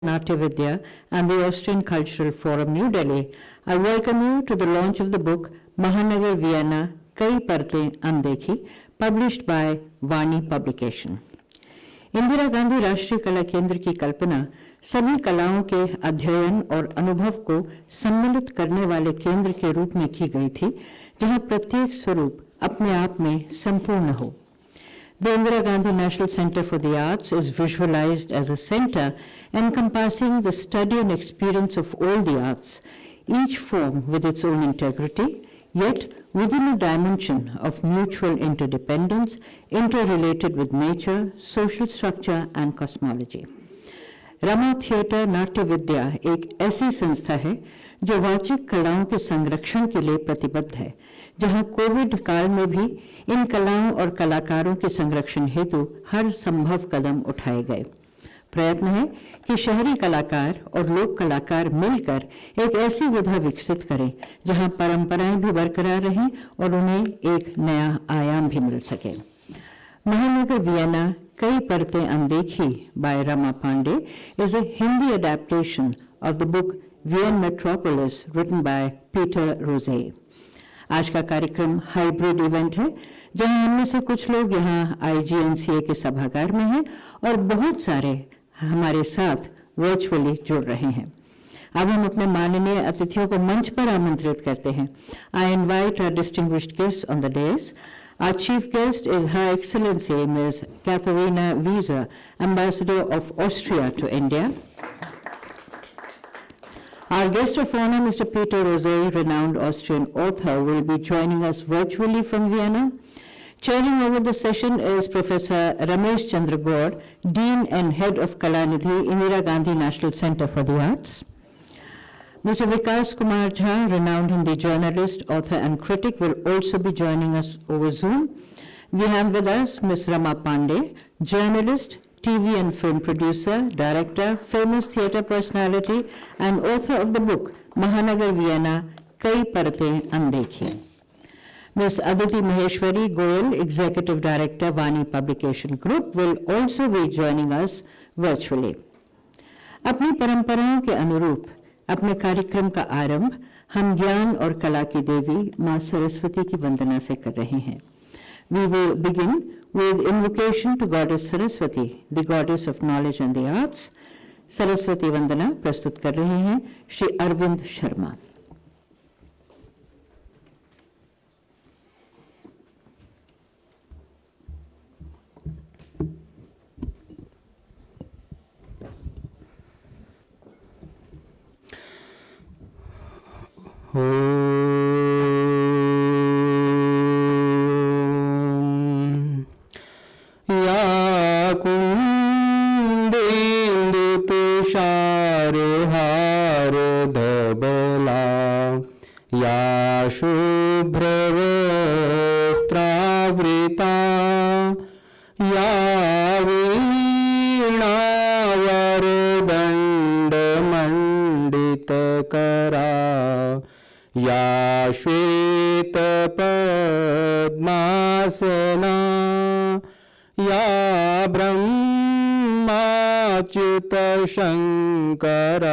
Natya Vidya and the Austrian Cultural Forum, New Delhi, I welcome you to the launch of the book Mahanagar Vienna, Kai Partein Andekhi, published by Vani Publication. Indira Gandhi राष्ट्रीय कला केंद्र की कल्पना सभी कलाओं के अध्ययन और अनुभव को सम्मिलित करने वाले केंद्र के रूप में की गई थी, जहां प्रत्येक स्वरूप अपने आप में संपूर्ण हो. The Indira Gandhi National Center for the Arts is visualized as a center encompassing the study and experience of all the arts, each form with its own integrity, yet within a dimension of mutual interdependence, interrelated with nature, social structure and cosmology. Rama theatre नाट्य विद्या एक ऐसी संस्था है जो वाचिक कलाओं के संरक्षण के लिए प्रतिबद्ध है, जहां कोविड काल में भी इन कलाओं और कलाकारों के संरक्षण हेतु हर संभव कदम उठाए गए. प्रयत्न है कि शहरी कलाकार और लोक कलाकार मिलकर एक ऐसी विधा विकसित करें जहां परंपराएं भी बरकरार रहें और उन्हें एक नया आयाम भी मिल सके. महानगर वियना कई परतें अनदेखी by Rama Pandey is a Hindi adaptation of the book Vienna Metropolis written by Peter Rosé. आज का कार्यक्रम हाइब्रिड इवेंट है, जहां इनमें से कुछ लोग यहाँ IGNCA के सभागार में हैं और बहुत सारे हमारे साथ वर्चुअली जुड़ रहे हैं. अब हम अपने माननीय अतिथियों को मंच पर आमंत्रित करते हैं. I invite our distinguished guests on the dais. Our chief guest is Her Excellency Ms. Katharina Wiese, Ambassador of Austria to India. Our guest of honor, Mr. Peter Rosé, renowned Austrian author, will be joining us virtually from Vienna. Chairing over the session is Professor Ramesh Chandra Gaur, Dean and Head of Kalanidhi, Indira Gandhi National Center for the Arts. Mr. Vikas Kumar Jha, renowned Hindi journalist, author and critic, will also be joining us over Zoom. We have with us Ms. Rama Pandey, journalist, TV and film producer, director, famous theatre personality, and author of the book Mahanagar Vienna, Kai Partein Andekhi. Ms. Aditi Maheshwari Goyal, Executive Director, Vani Publication Group, will also be joining us virtually. अपनी परंपराओं के अनुरूप अपने कार्यक्रम का आरंभ हम ज्ञान और कला की देवी मां सरस्वती की वंदना से कर रहे हैं. We will begin with invocation to Goddess Saraswati, the goddess of knowledge and the arts. Saraswati वंदना प्रस्तुत कर रहे हैं श्री अरविंद शर्मा. या कुंदेन्दु तुषारहार धवला या शुभ्रवस्त्रावृता या वीणावरदण्डमण्डितकरा या श्वेतपद्मासना या ब्रह्माच्युत शङ्कर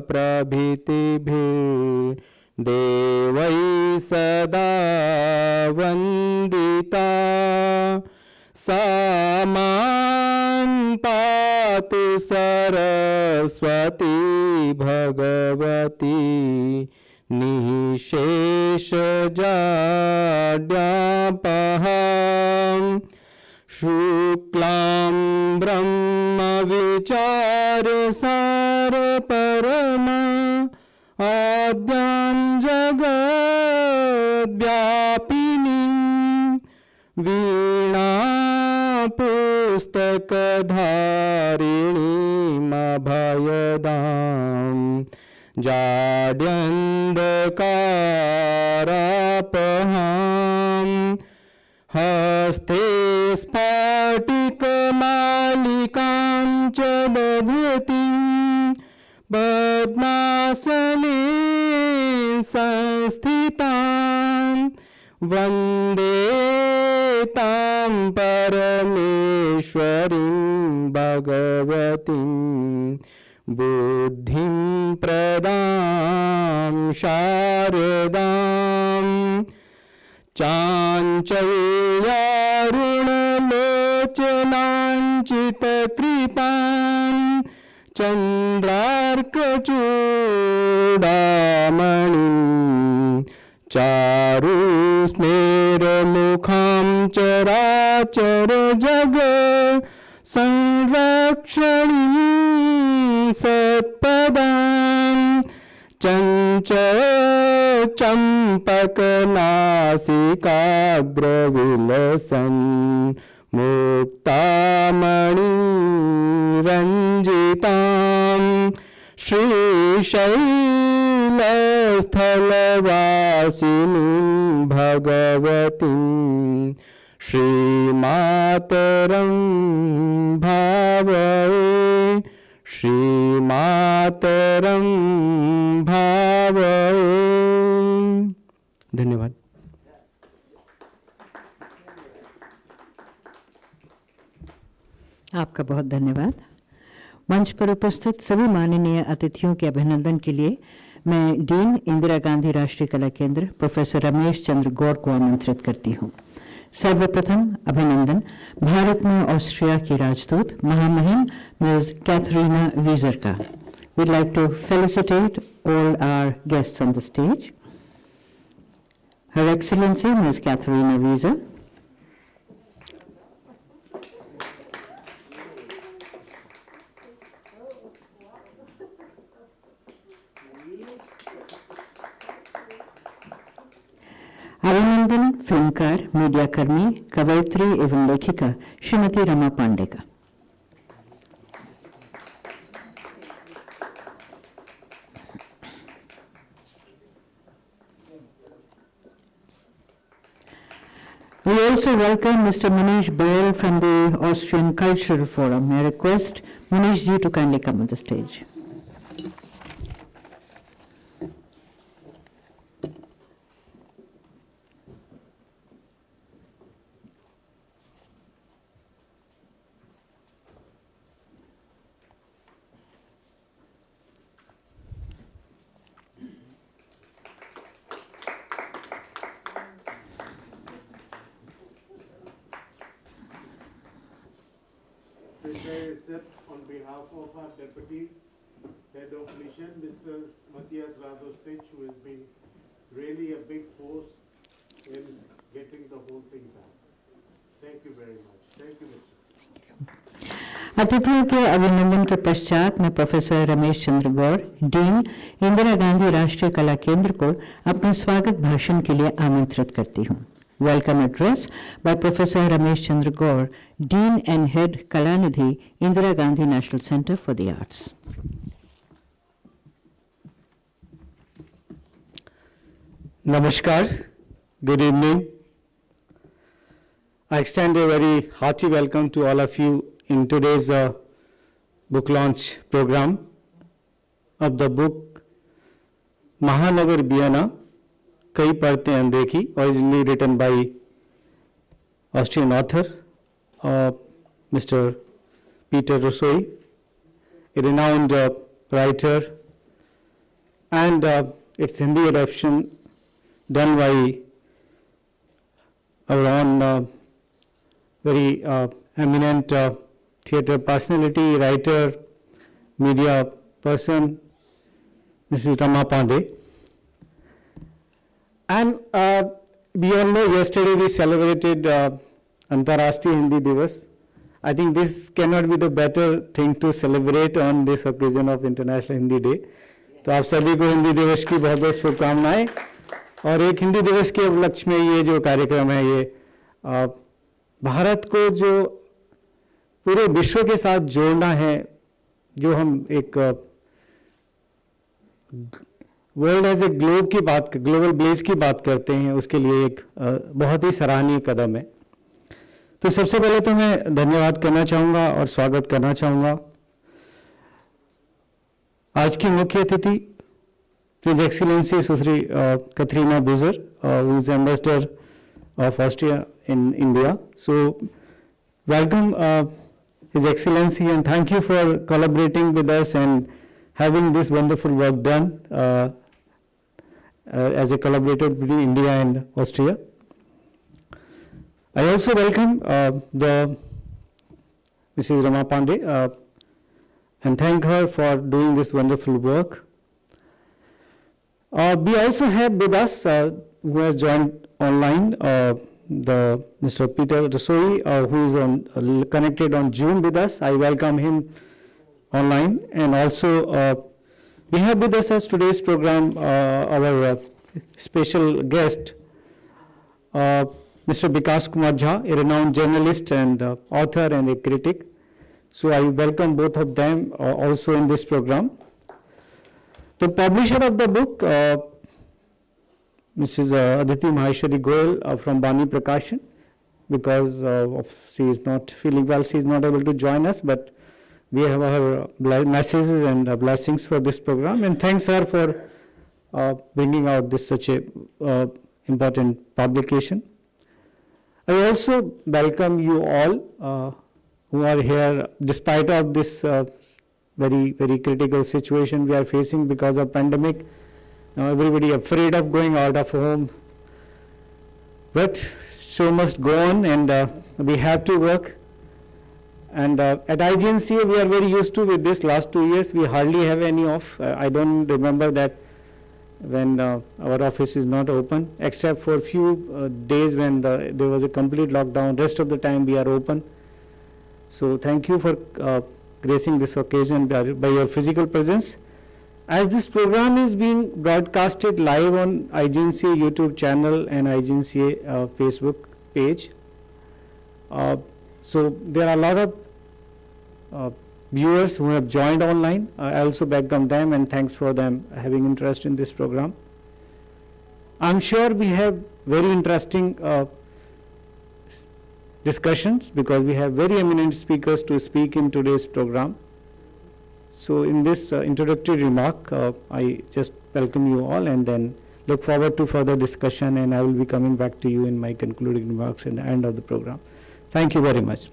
प्रभृतिभिः देवैः सदा वन्दिता सा मां पातु सरस्वती भगवती निःशेषजाड्यापहां शुक्लां ब्रह्मविचारसारपरमा आद्यां जगद्व्यापिनीं वीणापुस्तकधारिणीमभयदाम् जाड्यन्धकारापहां हस्ते स्फटिकमालिकां च दधतीं पद्मासने संस्थितां वन्दे तां परमेश्वरीं भगवतीं बुद्धिं प्रदां शारदां चाञ्चल्यारुणलोचनाञ्चितकृपां चन्द्रार्कचूडामणिं चारुस्मेरमुखां चराचर जग संरक्षणीं सत्पदां चञ्चलचम्पकनासिकाग्रविलसन् मुक्तामणिरञ्जितां श्रीशैलस्थलवासिनीं भगवतीं श्रीमातरं भावये श्रीमातरं भावये। धन्यवाद। आपका बहुत धन्यवाद। मंच पर उपस्थित सभी माननीय अतिथियों के अभिनंदन के लिए मैं डीन इंदिरा गांधी राष्ट्रीय कला केंद्र प्रोफेसर रमेश चंद्र गौर को आमंत्रित करती हूँ। सर्वप्रथम अभिनंदन भारत में ऑस्ट्रिया की राजदूत महामहिम मिस कैथरीना वीजर का। We'd like to felicitate all our guests on the stage. Her Excellency Ms. Katharina Wieser, अभिनंदन फिल्मकार, मीडिया कर्मी, कवयित्री एवं लेखिका श्रीमती रमा पांडे का। We also welcome Mr. Manish Bail from the Austrian Cultural Forum. I request Manish ji to kindly come on the stage. On behalf of our Deputy Head of Mission, Mr. Matthias Radostich, who has been really a big force in getting the whole thing done. Thank you very much. Thank you, Mr. अतिथियों के अभिनंदन के पश्चात मैं professor Ramesh Chandra गौर, dean Indira Gandhi राष्ट्रीय कला केंद्र को अपने स्वागत भाषण के लिए आमंत्रित करती हूँ। Welcome address by Professor Ramesh Chandra Gaur, Dean and Head Kalanidhi, Indira Gandhi National Center for the Arts. Namaskar, good evening. I extend a very hearty welcome to all of you in today's book launch program of the book Mahanagar Vienna, कई परतें अनदेखी, originally written by Austrian author Mr. Peter Rosoi, a renowned writer, and its Hindi adaptation done by our own very eminent theatre personality, writer, media person, Mrs. Rama Pandey. And we all know yesterday we celebrated Antarashtriya Hindi Divas. I think this cannot be the better thing to celebrate on this occasion of International Hindi Day. तो आप सभी को हिंदी दिवस की बहुत बहुत शुभकामनाएं। और एक हिंदी दिवस के उपलक्ष्य में ये जो कार्यक्रम है ये भारत को जो पूरे विश्व के साथ जोड़ना है, जो हम एक वर्ल्ड एज ए ग्लोब की बात, ग्लोबल ब्लेज की बात करते हैं, उसके लिए एक बहुत ही सराहनीय कदम है। तो सबसे पहले तो मैं धन्यवाद करना चाहूँगा और स्वागत करना चाहूँगा आज की मुख्य अतिथि His Excellency Sushri Katharina Wieser, who is Ambassador of Austria in India. So welcome His Excellency, and thank you for collaborating with us and having this wonderful work done as a collaborator between India and Austria. I also welcome the Mrs. Rama Pandey and thank her for doing this wonderful work. We also have with us, who has joined online, the Mr. Peter Rasoi, who is connected on Zoom with us. I welcome him online. And also, we have with us as today's program our special guest, Mr. Vikas Kumar Jha, a renowned journalist and author and a critic. So I welcome both of them also in this program. The publisher of the book, Mrs. Aditi Maheshwari Goyal from Bani Prakashan, because she is not feeling well, she is not able to join us, but we have her messages and blessings for this program, and thanks her for bringing out this such a important publication. I also welcome you all who are here despite of this very critical situation we are facing because of pandemic. Now everybody afraid of going out of home, but show must go on, and we have to work. And at IGNCA we are very used to with this. Last 2 years we hardly have any off. I don't remember that when our office is not open, except for a few days when there was a complete lockdown. Rest of the time we are open. So thank you for gracing this occasion by your physical presence. As this program is being broadcasted live on IGNCA YouTube channel and IGNCA Facebook page, so there are a lot of viewers who have joined online. I also welcome them and thanks for them having interest in this program. I'm sure we have very interesting discussions because we have very eminent speakers to speak in today's program. So in this introductory remark, I just welcome you all and then look forward to further discussion, and I will be coming back to you in my concluding remarks at the end of the program. Thank you very much.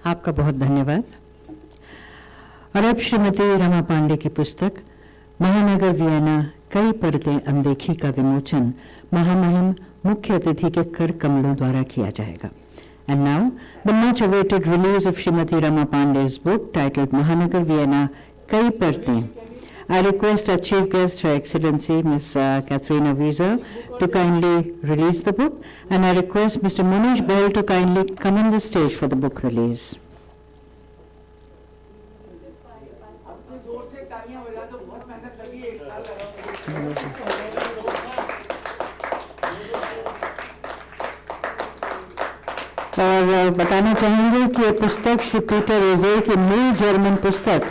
आपका बहुत धन्यवाद। और अब श्रीमती रमा पांडे की पुस्तक महानगर Vienna कई परतें अनदेखी का विमोचन महामहिम मुख्य अतिथि के कर कमलों द्वारा किया जाएगा। And now, the much awaited release of Srimati Rama Pandey's book titled Mahanagar Vienna, Kai Partein. I request our chief guest, Her Excellency Ms. Katharina Wiese, to kindly release the book, and I request Mr. Munish Bahl to kindly come on the stage for the book release. और बताना चाहेंगे कि ये पुस्तक Shri Peter रोजे की मूल German पुस्तक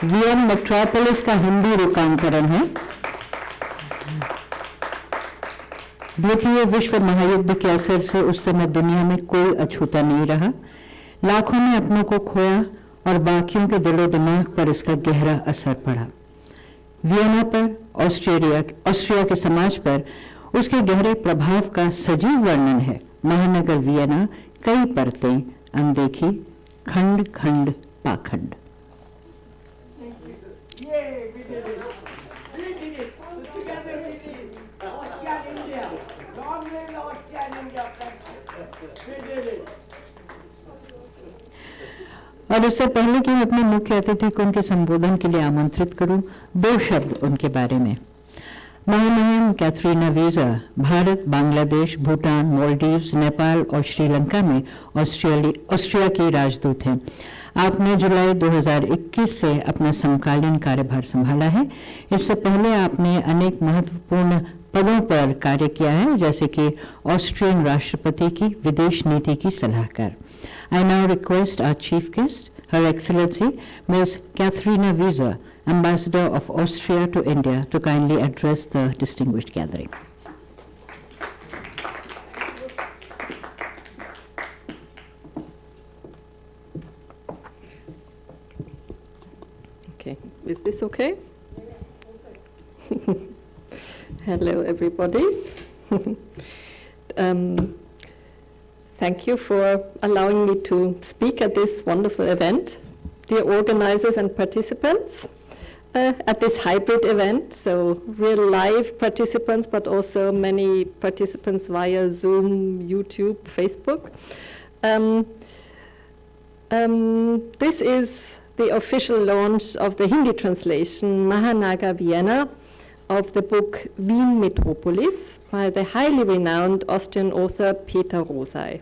वियन मेट्रोपोलिस का हिंदी रूपांतरण है। द्वितीय विश्व महायुद्ध के असर से उस समय दुनिया में कोई अछूता नहीं रहा। लाखों ने अपनों को खोया और बाकियों के दिलो दिमाग पर इसका गहरा असर पड़ा। वियना पर, ऑस्ट्रिया के समाज पर उसके गहरे प्रभाव का सजीव वर्णन है। महानगर वियना कई परतें अनदेखी, खंड खंड पाखंड। और इससे पहले कि मैं अपने मुख्य अतिथि को उनके संबोधन के लिए आमंत्रित करूं, 2 शब्द उनके बारे में। महामहिम कैथरीना वीजा भारत, बांग्लादेश, भूटान, मालदीव्स, नेपाल और श्रीलंका में ऑस्ट्रिया की राजदूत हैं। आपने जुलाई 2021 से अपना समकालीन कार्यभार संभाला है। इससे पहले आपने अनेक महत्वपूर्ण पदों पर कार्य किया है, जैसे कि ऑस्ट्रियन राष्ट्रपति की विदेश नीति की सलाहकार। I now request our chief guest, Her Excellency Ms. Katharina Wiese, Ambassador of Austria to India, to kindly address the distinguished gathering. Okay, is this okay? Hello, everybody. Thank you for allowing me to speak at this wonderful event. Dear organizers and participants at this hybrid event, so real live participants, but also many participants via Zoom, YouTube, Facebook. This is the official launch of the Hindi translation, Mahanagar Vienna, of the book Wien Metropolis by the highly renowned Austrian author Peter Rosei,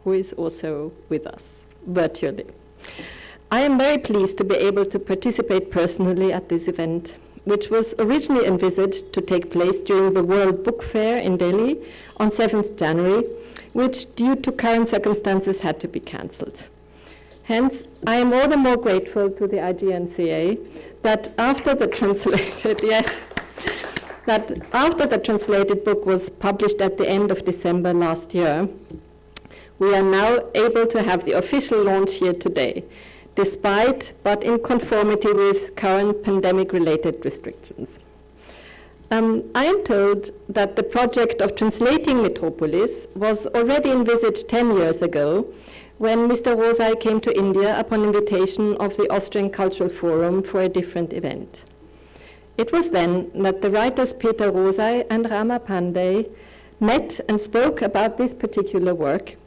who is also with us virtually. I am very pleased to be able to participate personally at this event, which was originally envisaged to take place during the World Book Fair in Delhi on 7th January, which due to current circumstances had to be cancelled. Hence, I am all the more grateful to the IGNCA that after the translated book was published at the end of December last year, we are now able to have the official launch here today, despite but in conformity with current pandemic-related restrictions. I am told that the project of translating Metropolis was already envisaged 10 years ago when Mr. Rosei came to India upon invitation of the Austrian Cultural Forum for a different event. It was then that the writers Peter Rosei and Rama Pandey met and spoke about this particular work,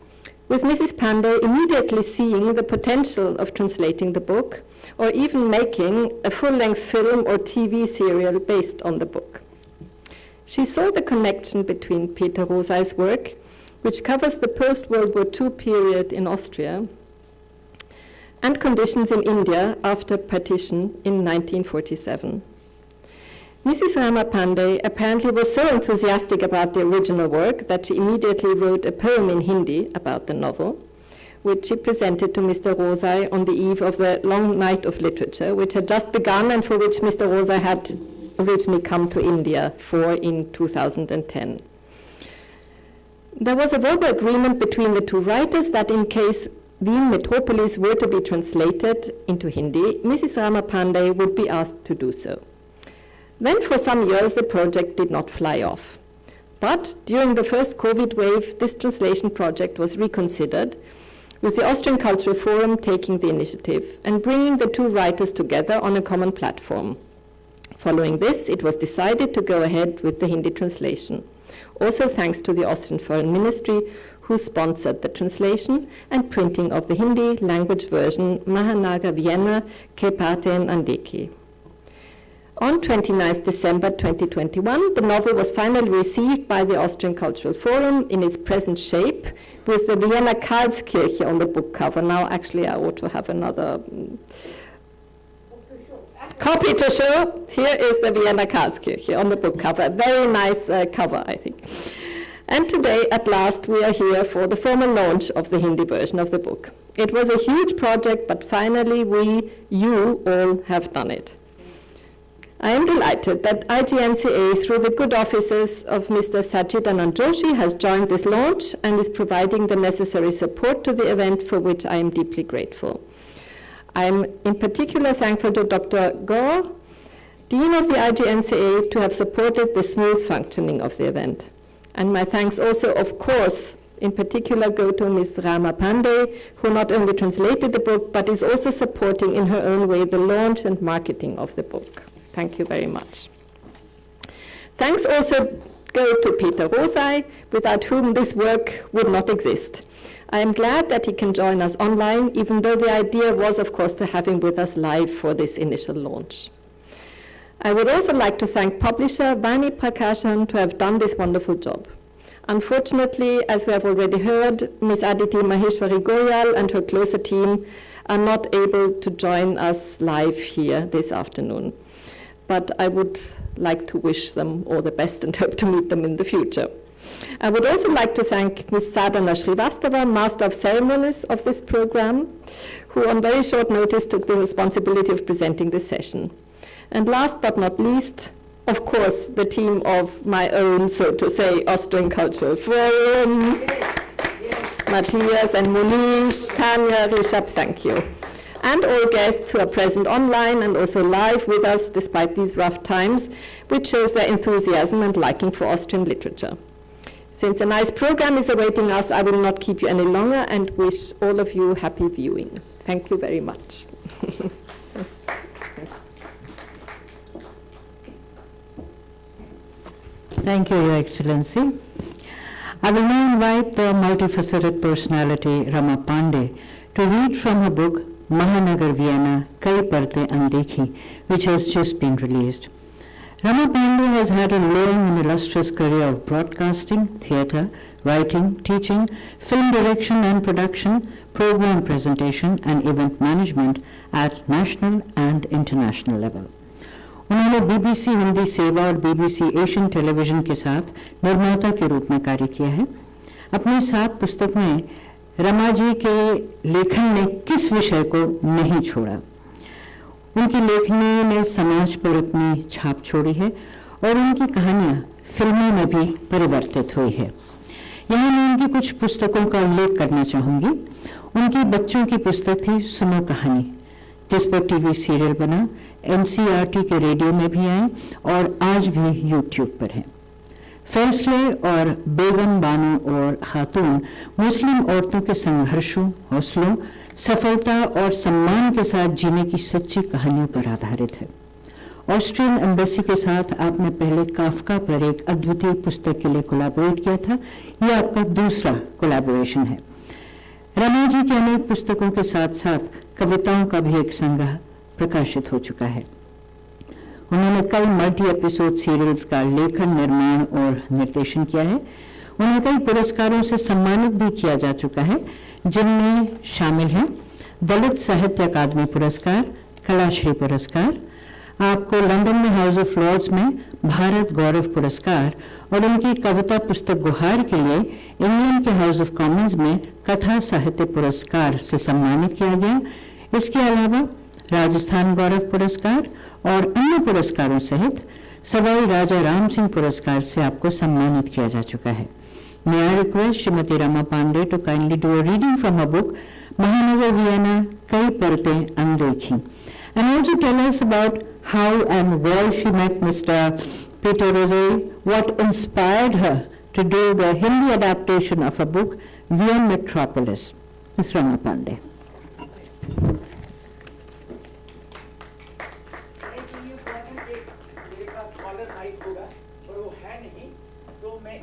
with Mrs. Pandey immediately seeing the potential of translating the book, or even making a full-length film or TV serial based on the book. She saw the connection between Peter Rosei's work, which covers the post-World War II period in Austria, and conditions in India after partition in 1947. Mrs. Rama Pandey apparently was so enthusiastic about the original work that she immediately wrote a poem in Hindi about the novel, which she presented to Mr. Rosei on the eve of the Long Night of Literature, which had just begun and for which Mr. Rosei had originally come to India in 2010. There was a verbal agreement between the two writers that in case Wien Metropolis were to be translated into Hindi, Mrs. Rama Pandey would be asked to do so. Then for some years the project did not fly off. But during the first COVID wave, this translation project was reconsidered, with the Austrian Cultural Forum taking the initiative and bringing the two writers together on a common platform. Following this, it was decided to go ahead with the Hindi translation, also thanks to the Austrian Foreign Ministry, who sponsored the translation and printing of the Hindi language version Mahanagar Vienna Kai Parten Andekhi. On 29 December 2021, the novel was finally received by the Austrian Cultural Forum in its present shape, with the Vienna Karlskirche on the book cover. Now, actually, I ought to have another copy to show. Here is the Vienna Karlskirche on the book cover. Very nice cover, I think. And today, at last, we are here for the formal launch of the Hindi version of the book. It was a huge project, but finally you all have done it. I am delighted that IGNCA, through the good offices of Mr. Sachidanand Joshi, has joined this launch and is providing the necessary support to the event, for which I am deeply grateful. I am in particular thankful to Dr. Gore, Dean of the IGNCA, to have supported the smooth functioning of the event. And my thanks also, of course, in particular go to Ms. Rama Pandey, who not only translated the book, but is also supporting in her own way the launch and marketing of the book. Thank you very much. Thanks also go to Peter Rosei, without whom this work would not exist. I am glad that he can join us online, even though the idea was, of course, to have him with us live for this initial launch. I would also like to thank publisher Vani Prakashan to have done this wonderful job. Unfortunately, as we have already heard, Ms. Aditi Maheshwari Goyal and her closer team are not able to join us live here this afternoon. But I would like to wish them all the best and hope to meet them in the future. I would also like to thank Ms. Sadhana Srivastava, Master of Ceremonies of this program, who on very short notice took the responsibility of presenting this session. And last but not least, of course, the team of my own, so to say, Austrian Cultural Forum, Matthias and Monish, Tanya, Rishabh, thank you. And all guests who are present online and also live with us despite these rough times, which shows their enthusiasm and liking for Austrian literature. Since a nice program is awaiting us, I will not keep you any longer and wish all of you happy viewing. Thank you very much. Thank you, Your Excellency. I will now invite the multifaceted personality Rama Pandey to read from her book Mahanagar Vienna, Kai Parte Andekhi, which has just been released. Rama Pandey has had a long and illustrious career of broadcasting, theatre, writing, teaching, film direction and production, program presentation and event management at national and international level. उन्होंने BBC Hindi सेवा और BBC Asian television के साथ निर्माता के रूप में कार्य किया है। अपनी 7 पुस्तक में रमा जी के लेखन ने किस विषय को नहीं छोड़ा। उनकी लेखनी ने समाज पर अपनी छाप छोड़ी है और उनकी कहानियां फिल्मों में भी परिवर्तित हुई है। यहाँ मैं उनकी कुछ पुस्तकों का उल्लेख करना चाहूँगी। उनकी बच्चों की पुस्तक थी सुनो कहानी, जिस पर टीवी सीरियल बना, NCERT के रेडियो में भी आए और आज भी YouTube पर है। फैसले और बेगम बानो और खातून मुस्लिम औरतों के संघर्षों, हौसलों, सफलता और सम्मान के साथ जीने की सच्ची कहानियों पर आधारित है। ऑस्ट्रियन एम्बेसी के साथ आपने पहले काफका पर एक अद्वितीय पुस्तक के लिए कोलैबोरेट किया था। यह आपका दूसरा कोलैबोरेशन है। रमा जी की अनेक पुस्तकों के साथ साथ कविताओं का भी एक संग्रह प्रकाशित हो चुका है। उन्होंने कई मल्टी एपिसोड सीरियल्स का लेखन, निर्माण और निर्देशन किया है। उन्हें कई पुरस्कारों से सम्मानित भी किया जा चुका है, जिनमें शामिल हैं दलित साहित्य अकादमी पुरस्कार, कलाश्री पुरस्कार, आपको लंदन में हाउस ऑफ लॉर्ड्स में भारत गौरव पुरस्कार और उनकी कविता पुस्तक गुहार के लिए इंग्लैंड के हाउस ऑफ कॉमन्स में कथा साहित्य पुरस्कार से सम्मानित किया गया। इसके अलावा राजस्थान गौरव पुरस्कार और अन्य पुरस्कारों सहित सवाई राजा राम सिंह पुरस्कार से आपको सम्मानित किया जा चुका है। May I request Srimati Rama Pandey to kindly do a reading from her book Mahanagar Vienna, Kai Parte Andekhi, and also tell us about how and where she met Mr. Peter Rosset, what inspired her to do the Hindi adaptation of her book Vienna Metropolis. Ms. Rama Pandey.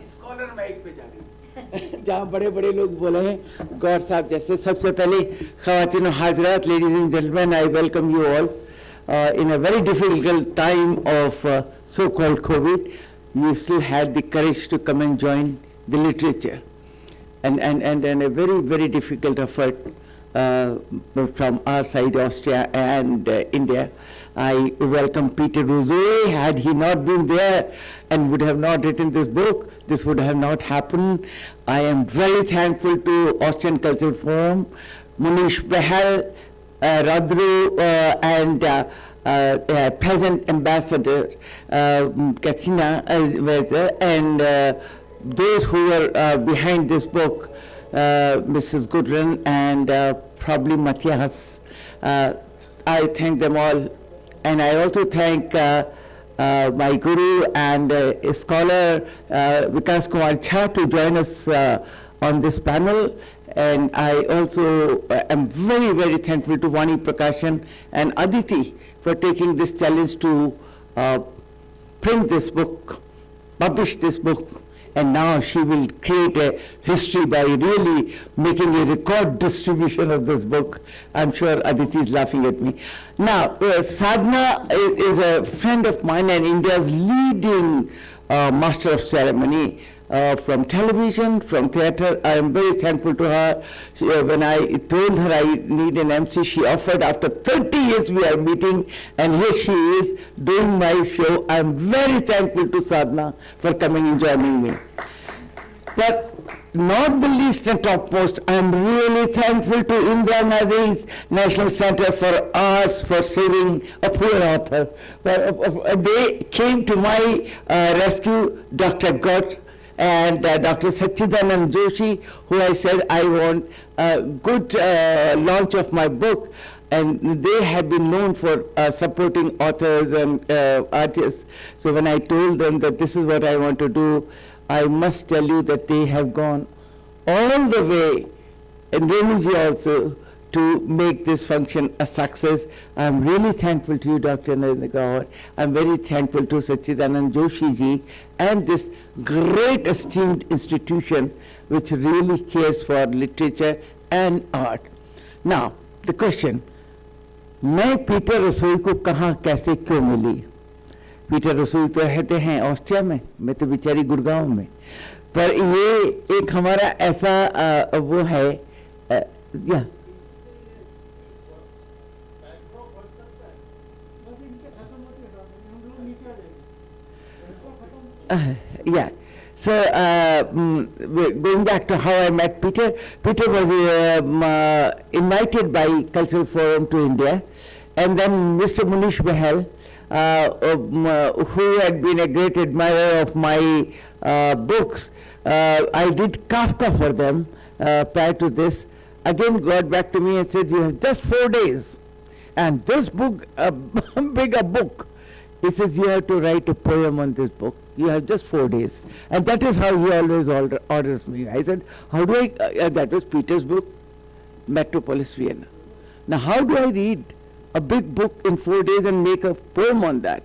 Scholar mic पे जा रही जहाँ बड़े बड़े लोग बोले हैं गौर साहब जैसे। सबसे पहले ख़वातीन और हाजरात, ladies and gentleman, I welcome you all in a very difficult time of so-called COVID. You still had the courage to come and join the literature, and a very, very difficult effort from our side, Austria and India. I welcome Peter Rosset. Had he not been there and would have not written this book, this would have not happened. I am very thankful to Austrian Cultural Forum, Munish Behel, Radru, and present ambassador Katrina and those who were behind this book, Mrs. Gudrun and probably Matthias. I thank them all, and I also thank my guru and scholar Vikas Kumar Jha to join us on this panel. And I also am very, very thankful to Vani Prakashan and Aditi for taking this challenge to print this book, publish this book, and now she will create a history by really making a record distribution of this book. I'm sure Aditi is laughing at me. Now, Sadhna is a friend of mine and India's leading master of ceremony. From television, from theatre. I am very thankful to her. When I told her I need an MC, she offered. After 30 years we are meeting, and here she is doing my show. I am very thankful to Sadhna for coming and joining me. But not the least and topmost, I am really thankful to Indira Nadee's National Center for Arts for saving a poor author. They came to my rescue, Dr. Gott, and Dr. Sachidanand Joshi, who I said I want a good launch of my book, and they have been known for supporting authors and artists. So when I told them that this is what I want to do, I must tell you that they have gone all the way, and Renuji also, to make this function a success. I'm really thankful to you, Dr. Narendra Gaur. I'm very thankful to Sachidanand Joshi ji and this great esteemed institution which really cares for literature and art. Now, the question, मैं Peter रसोई को कहाँ कैसे क्यों मिली? Peter रसोई तो रहते हैं ऑस्ट्रिया में, मैं तो बेचारी गुड़गांव में, पर ये एक हमारा ऐसा वो है या yeah. So, going back to how I met Peter, Peter was invited by Cultural Forum to India, and then Mr. Munish Bahal, who had been a great admirer of my books, I did Kafka for them prior to this, again got back to me and said, you have just 4 days, and this book, big a book. He says, you have to write a poem on this book. You have just 4 days. And that is how he always orders me. I said, how do I, that was Peter's book, Metropolis Vienna. Now, how do I read a big book in 4 days and make a poem on that?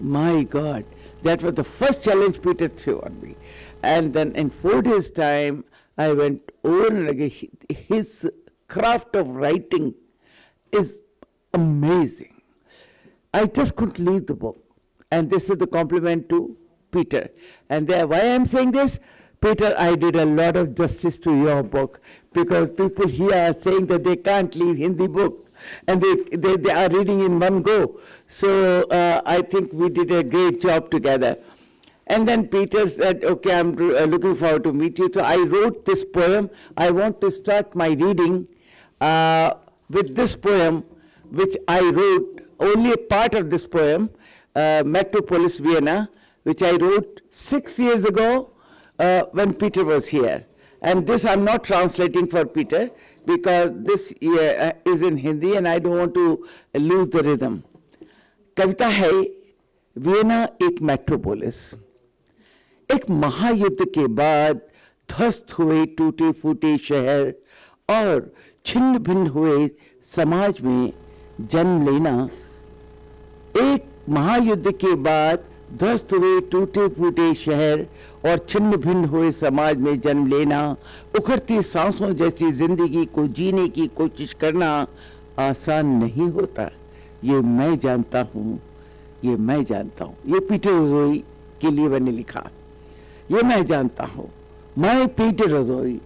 My God, that was the first challenge Peter threw on me. And then in 4 days' time, I went over and again. His craft of writing is amazing. I just couldn't leave the book. And this is the compliment to Peter. And why I am saying this? Peter, I did a lot of justice to your book, because people here are saying that they can't leave Hindi book, and they are reading in one go. So I think we did a great job together. And then Peter said, okay, I'm looking forward to meet you. So I wrote this poem. I want to start my reading with this poem, which I wrote, only a part of this poem, Metropolis Vienna, which I wrote 6 years ago when Peter was here. And this I'm not translating for Peter, because this is in Hindi and I don't want to lose the rhythm. कविता है, Vienna एक metropolis. एक महायुद्ध के बाद ध्वस्त हुए टूटे फूटे शहर और छिन्न भिन्न हुए समाज में जन्म लेना, एक महायुद्ध के बाद ध्वस्त हुए टूटे फूटे शहर और छिन्न भिन्न हुए समाज में जन्म लेना, उखड़ती सांसों जैसी जिंदगी को जीने की कोशिश करना आसान नहीं होता। ये मैं जानता हूँ, ये मैं जानता हूँ। ये पीटर रज़ोई के लिए मैंने लिखा। ये मैं जानता हूँ, मैं पीटर रज़ोई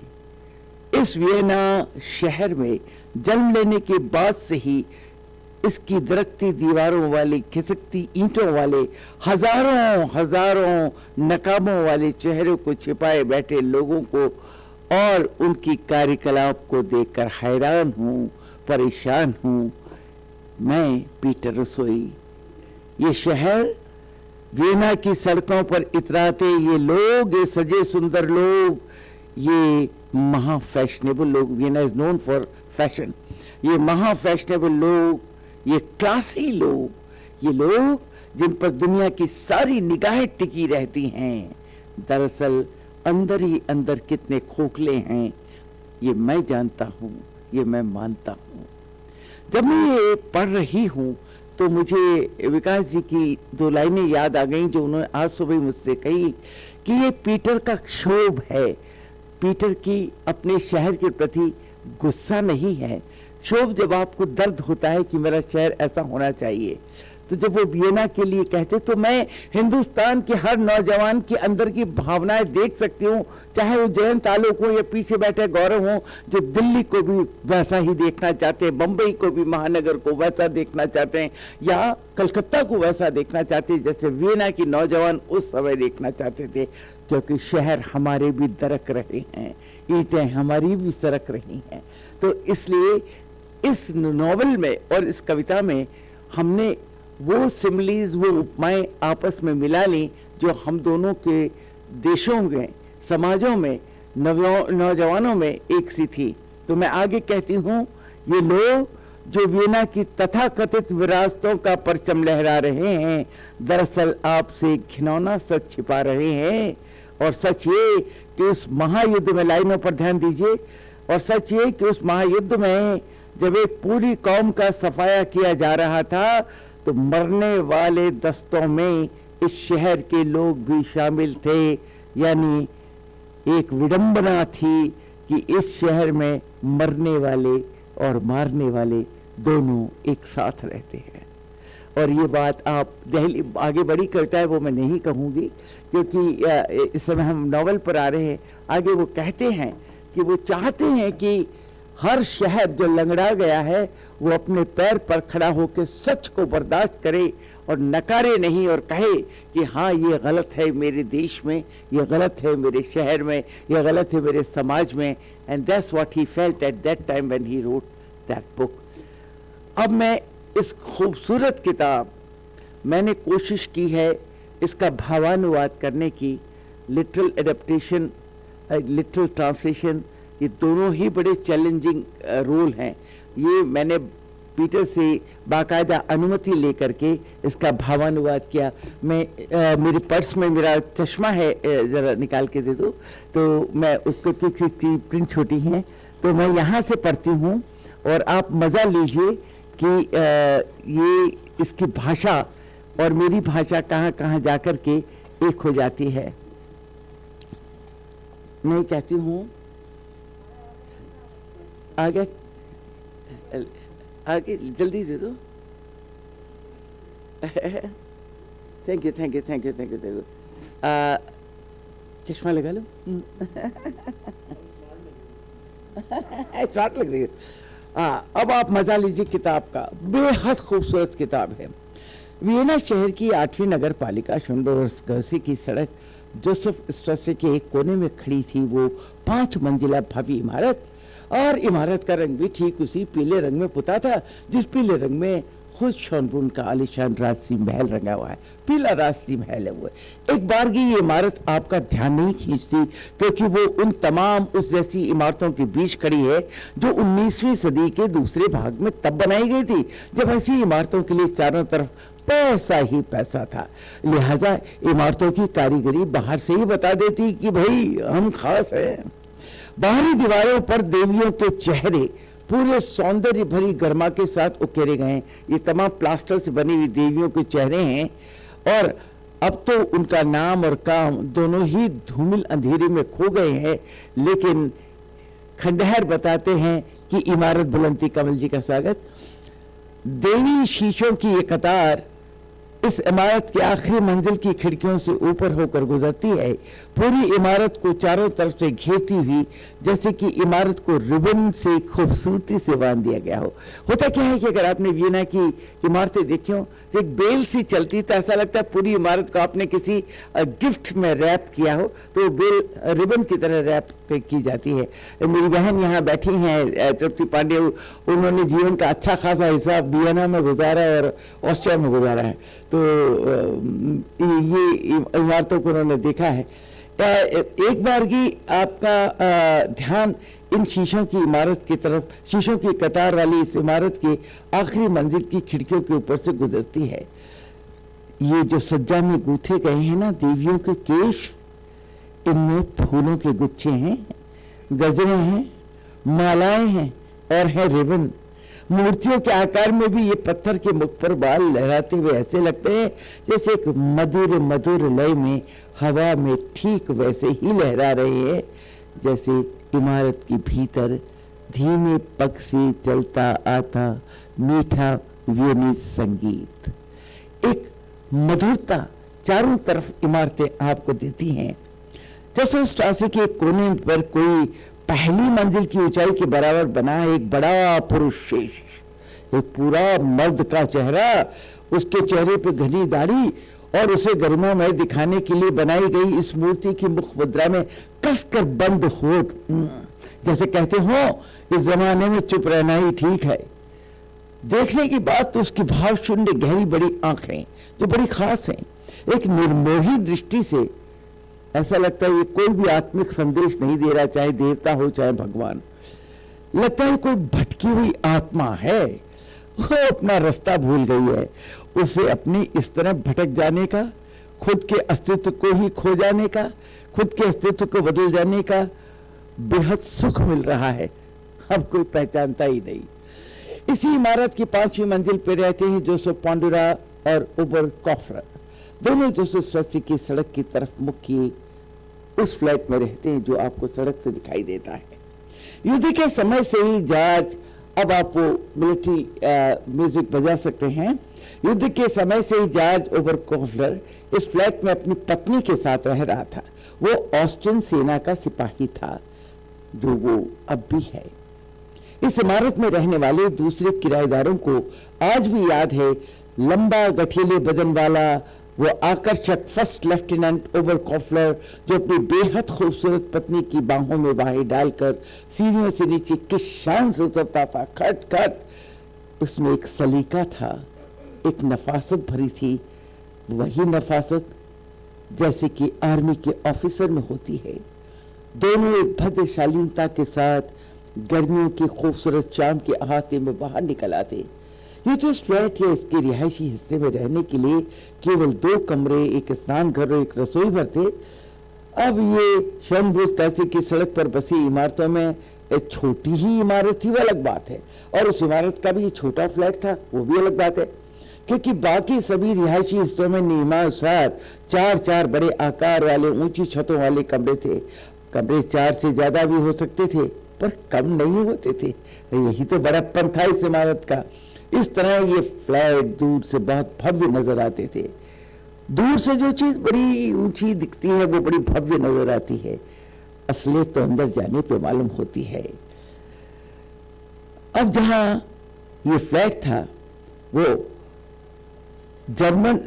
इस वियना शहर में जन्म लेने के बाद से ही इसकी दरकती दीवारों वाले, खिसकती ईंटों वाले, हजारों हजारों नकाबों वाले चेहरों को छिपाए बैठे लोगों को और उनकी कार्यकलाप को देखकर हैरान हूँ, परेशान हूँ। मैं पीटर रसोई। ये शहर, वियना की सड़कों पर इतराते ये लोग, ये सजे सुंदर लोग, ये महा फैशनेबल लोग, Vienna is known for fashion, ये महा फैशनेबल लोग, ये क्लासी लोग, ये लोग जिन पर दुनिया की सारी निगाहें टिकी रहती हैं, दरअसल अंदर ही अंदर कितने खोखले हैं, ये मैं जानता हूँ, ये मैं मानता हूँ। जब मैं ये पढ़ रही हूँ तो मुझे विकास जी की 2 लाइनें याद आ गईं जो उन्होंने आज सुबह मुझसे कही कि ये पीटर का क्षोभ है। पीटर की अपने शहर के प्रति गुस्सा नहीं है, क्षोभ जब आपको दर्द होता है कि मेरा शहर ऐसा होना चाहिए। तो जब वो वियना के लिए कहते, तो मैं हिंदुस्तान के हर नौजवान के अंदर की भावनाएं देख सकती हूँ, चाहे वो जयंत आलोक हो या पीछे बैठे गौरव हो, जो दिल्ली को भी वैसा ही देखना चाहते हैं, बम्बई को भी, महानगर को वैसा देखना चाहते हैं, या कलकत्ता को वैसा देखना चाहते हैं जैसे वियना के नौजवान उस समय देखना चाहते थे। क्योंकि शहर हमारे भी दरक रहे हैं, ईंटें हमारी भी सरक रही हैं। तो इसलिए इस नॉवल में और इस कविता में हमने वो सिमिलीज, वो उपमाएं आपस में मिला ली जो हम दोनों के देशों में, समाजों में, नौजवानों में एक सी थी। तो मैं आगे कहती हूँ, ये लोग जो वियना की तथाकथित विरासतों का परचम लहरा रहे हैं, दरअसल आपसे घिनौना सच छिपा रहे हैं और सच ये कि उस महायुद्ध में, लाइनों पर ध्यान दीजिए, और सच ये कि उस महायुद्ध में जब एक पूरी कौम का सफाया किया जा रहा था तो मरने वाले दस्तों में इस शहर के लोग भी शामिल थे। यानी एक विडंबना थी कि इस शहर में मरने वाले और मारने वाले दोनों एक साथ रहते हैं। और ये बात आप दिल्ली आगे बड़ी कविता है वो मैं नहीं कहूँगी, क्योंकि इस समय हम नॉवल पर आ रहे हैं। आगे वो कहते हैं कि वो चाहते हैं कि हर शहर जो लंगड़ा गया है वो अपने पैर पर खड़ा होकर सच को बर्दाश्त करे और नकारे नहीं, और कहे कि हाँ ये गलत है मेरे देश में, ये गलत है मेरे शहर में, ये गलत है मेरे समाज में। And that's what he felt at that time when he wrote that book. अब मैं इस खूबसूरत किताब, मैंने कोशिश की है इसका भावानुवाद करने की, लिटरल एडेप्टेशन, लिटरल ट्रांसलेशन, ये दोनों ही बड़े चैलेंजिंग रोल हैं। ये मैंने पीटर से बाकायदा अनुमति लेकर के इसका भावानुवाद किया। मैं मेरे पर्स में मेरा चश्मा है, ज़रा निकाल के दे दो, तो मैं उसको की प्रिंट छोटी है तो मैं यहाँ से पढ़ती हूँ और आप मज़ा लीजिए कि ये इसकी भाषा और मेरी भाषा कहाँ कहाँ जाकर के एक हो जाती है। मैं कहती हूँ आगे आगे जल्दी दे दो। Thank you thank you thank you thank you thank you. चश्मा लगा लो। चाट लग रही है। अब आप मजा लीजिए किताब का, बेहद खूबसूरत किताब है। वियना शहर की 8वीं नगर पालिका शोनबर्ग की सड़क जोसेफ स्ट्रासे के एक कोने में खड़ी थी वो 5 मंजिला भव्य इमारत, और इमारत का रंग भी ठीक उसी पीले रंग में पुता था जिस पीले रंग में खुद शॉनब्रून का आलिशान राजसी महल रंगा हुआ है। पीला राजसी महल है वो। एक बार की ये इमारत आपका ध्यान नहीं खींचती क्योंकि वो उन तमाम उस जैसी इमारतों के बीच खड़ी है जो 19वीं सदी के दूसरे भाग में तब बनाई गई थी जब ऐसी इमारतों के लिए चारों तरफ पैसा ही पैसा था। लिहाजा इमारतों की कारीगरी बाहर से ही बता देती कि भाई हम खास हैं। बाहरी दीवारों पर देवियों के चेहरे पूरे सौंदर्य भरी गर्मा के साथ उकेरे गए हैं। ये तमाम प्लास्टर से बनी हुई देवियों के चेहरे हैं और अब तो उनका नाम और काम दोनों ही धूमिल अंधेरे में खो गए हैं, लेकिन खंडहर बताते हैं कि इमारत बुलंदी। कमल जी का स्वागत। देवी शीशों की ये कतार इस इमारत की आखिरी मंजिल की खिड़कियों से ऊपर होकर गुजरती है, पूरी इमारत को चारों तरफ से घेरती हुई, जैसे कि इमारत को रिबन से खूबसूरती से बांध दिया गया हो। होता क्या है कि अगर आपने वियना की इमारतें देखी हो तो एक बेल सी चलती तो ऐसा लगता है पूरी इमारत को आपने किसी गिफ्ट में रैप किया हो, तो बेल रिबन की तरह रैप की जाती है। मेरी बहन यहाँ बैठी हैं तृप्ति पांडे, उन्होंने जीवन का अच्छा खासा हिस्सा वियना में गुजारा और ऑस्ट्रिया में गुजारा है, तो ये इमारतों को उन्होंने देखा है। एक बार की आपका ध्यान इन शीशों की इमारत की तरफ, शीशों की कतार वाली इस इमारत की आखिरी मंजिल की खिड़कियों के ऊपर से गुजरती है। ये जो सज्जा में गूथे गए हैं ना देवियों के केश, इनमें फूलों के गुच्छे हैं, गजरे हैं, मालाएं हैं और है रिबन। मूर्तियों के आकार में भी ये पत्थर के मुख पर बाल लहराते हुए ऐसे लगते हैं जैसे एक मधुर मधुर लय में हवा में ठीक वैसे ही लहरा रहे हैं जैसे इमारत के भीतर धीमे पग से चलता आता मीठा वियनी संगीत। एक मधुरता चारों तरफ इमारतें आपको देती हैं। जैसे स्ट्रासे के कोने पर कोई पहली मंजिल की ऊंचाई के बराबर बना एक बड़ा पुरुष शेष, एक पूरा मर्द का चेहरा, उसके चेहरे पे घनी दाढ़ी और उसे गरिमामय दिखाने के लिए बनाई गई इस मूर्ति की मुख मुद्रा में कसकर बंद होठ, जैसे कहते हो इस जमाने में चुप रहना ही ठीक है। देखने की बात तो उसकी भाव शून्य गहरी बड़ी आंखें जो बड़ी खास हैं, एक निर्मोही दृष्टि से ऐसा लगता है ये कोई भी आत्मिक संदेश नहीं दे रहा, चाहे देवता हो चाहे भगवान। लगता है कोई भटकी हुई आत्मा है, वो अपना रास्ता भूल गई है। उसे अपनी इस तरह भटक जाने का, खुद के अस्तित्व को ही खो जाने का खुद के अस्तित्व को बदल जाने का बेहद सुख मिल रहा है, अब कोई पहचानता ही नहीं। इसी इमारत की 5वीं मंजिल पे रहते हैं जोसेफ पांडुरा और उबर कॉफर, दोनों जोसेफ स्वस्ति की सड़क की तरफ मुख किए उस फ्लैट में रहते हैं जो आपको सड़क से दिखाई देता है। युद्ध के समय से ही जॉर्ज, अब आप वो मिलिट्री म्यूजिक बजा सकते हैं, युद्ध के समय से ही जॉर्ज ओबर कॉफलर इस फ्लैट में अपनी पत्नी के साथ रह रहा था। वो ऑस्ट्रियन सेना का सिपाही था, जो वो अब भी है। इस इमारत में रहने वाले दूसरे किराएदारों को आज भी याद है लंबा गठीले बदन वाला वो आकर्षक फर्स्ट लेफ्टिनेंट ओबर कॉफलर, जो अपनी बेहद खूबसूरत पत्नी की बाहों में बाहें डालकर सीढ़ियों से नीचे किस शान से उतरता था। खट खट उसमें एक सलीका था, एक नफासत भरी थी, वही नफासत जैसे कि आर्मी के ऑफिसर में होती है। दोनों एक भद्र शालीनता के साथ गर्मियों की खूबसूरत शाम के अहाते में बाहर निकल आते। ये जो फ्लैट है, इसके रिहायशी हिस्से में रहने के लिए केवल 2 कमरे, एक स्नान घर और एक रसोई घर थे। अब ये शनब्रूस कैसे की सड़क पर बसी इमारतों में एक छोटी ही इमारत थी, वो अलग बात है, और उस इमारत का भी छोटा फ्लैट था, वो भी अलग बात है, क्योंकि बाकी सभी रिहायशी हिस्सों में नियमानुसार 4-4 बड़े आकार वाले ऊंची छतों वाले कमरे थे। कमरे 4 से ज्यादा भी हो सकते थे, पर कम नहीं होते थे। यही तो बड़प्पन था इस इमारत का। इस तरह ये फ्लैट दूर से बहुत भव्य नजर आते थे। दूर से जो चीज बड़ी ऊंची दिखती है वो बड़ी भव्य नजर आती है, असलियत तो अंदर जाने पे मालूम होती है। अब जहां ये फ्लैट था वो जर्मन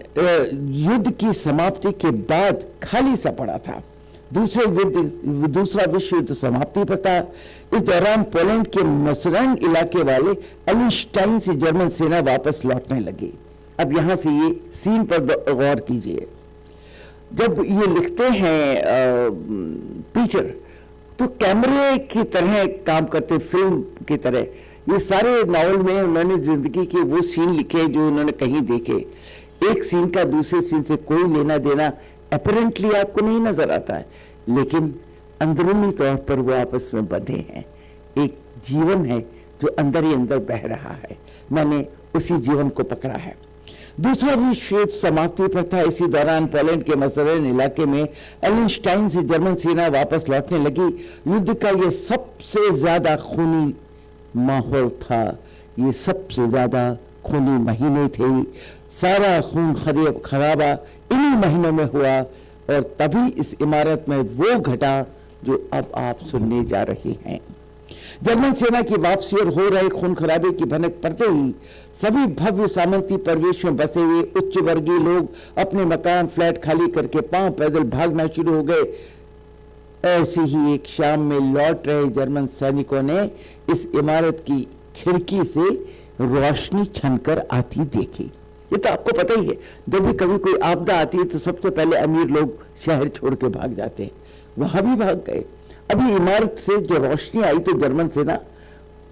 युद्ध की समाप्ति के बाद खाली सा पड़ा था। दूसरा विश्व युद्ध समाप्ति पर था। इस दौरान पोलैंड के मसरन इलाके वाले एलिनस्टाइन से जर्मन सेना वापस लौटने लगी। अब यहां से ये सीन पर गौर कीजिए। जब ये लिखते हैं पीटर, तो कैमरे की तरह काम करते, फिल्म की तरह। ये सारे नॉवल में उन्होंने जिंदगी के वो सीन लिखे जो उन्होंने कहीं देखे। एक सीन का दूसरे सीन से कोई लेना देना अपरेंटली आपको नहीं नजर आता है, लेकिन अंदरूनी तौर पर वो आपस में बंधे हैं। एक जीवन है जो अंदर ही अंदर बह रहा है। मैंने उसी जीवन को पकड़ा है। दूसरा विश्व युद्ध समाप्ति पर था। इसी दौरान पोलैंड के मसरन इलाके में एलिनस्टाइन से जर्मन सेना वापस लौटने लगी। युद्ध का ये सबसे ज्यादा खूनी माहौल था, ये सबसे ज्यादा खूनी महीने थे। सारा खून खराबा इन्हीं महीनों में हुआ, और तभी इस इमारत में वो घटा जो अब आप सुनने जा रहे हैं। जर्मन सेना की वापसी और हो रहे खून खराबे की भनक पड़ते ही सभी भव्य सामंती परिवेश में बसे हुए उच्च वर्गीय लोग अपने मकान फ्लैट खाली करके पांव पैदल भागना शुरू हो गए। ऐसी ही एक शाम में लौट रहे जर्मन सैनिकों ने इस इमारत की खिड़की से रोशनी छनकर आती देखी। ये तो आपको पता ही है, जब भी कभी कोई आपदा आती है तो सबसे पहले अमीर लोग शहर छोड़ के भाग जाते हैं। वहां भी भाग गए। अभी इमारत से जो रोशनी आई तो जर्मन सेना,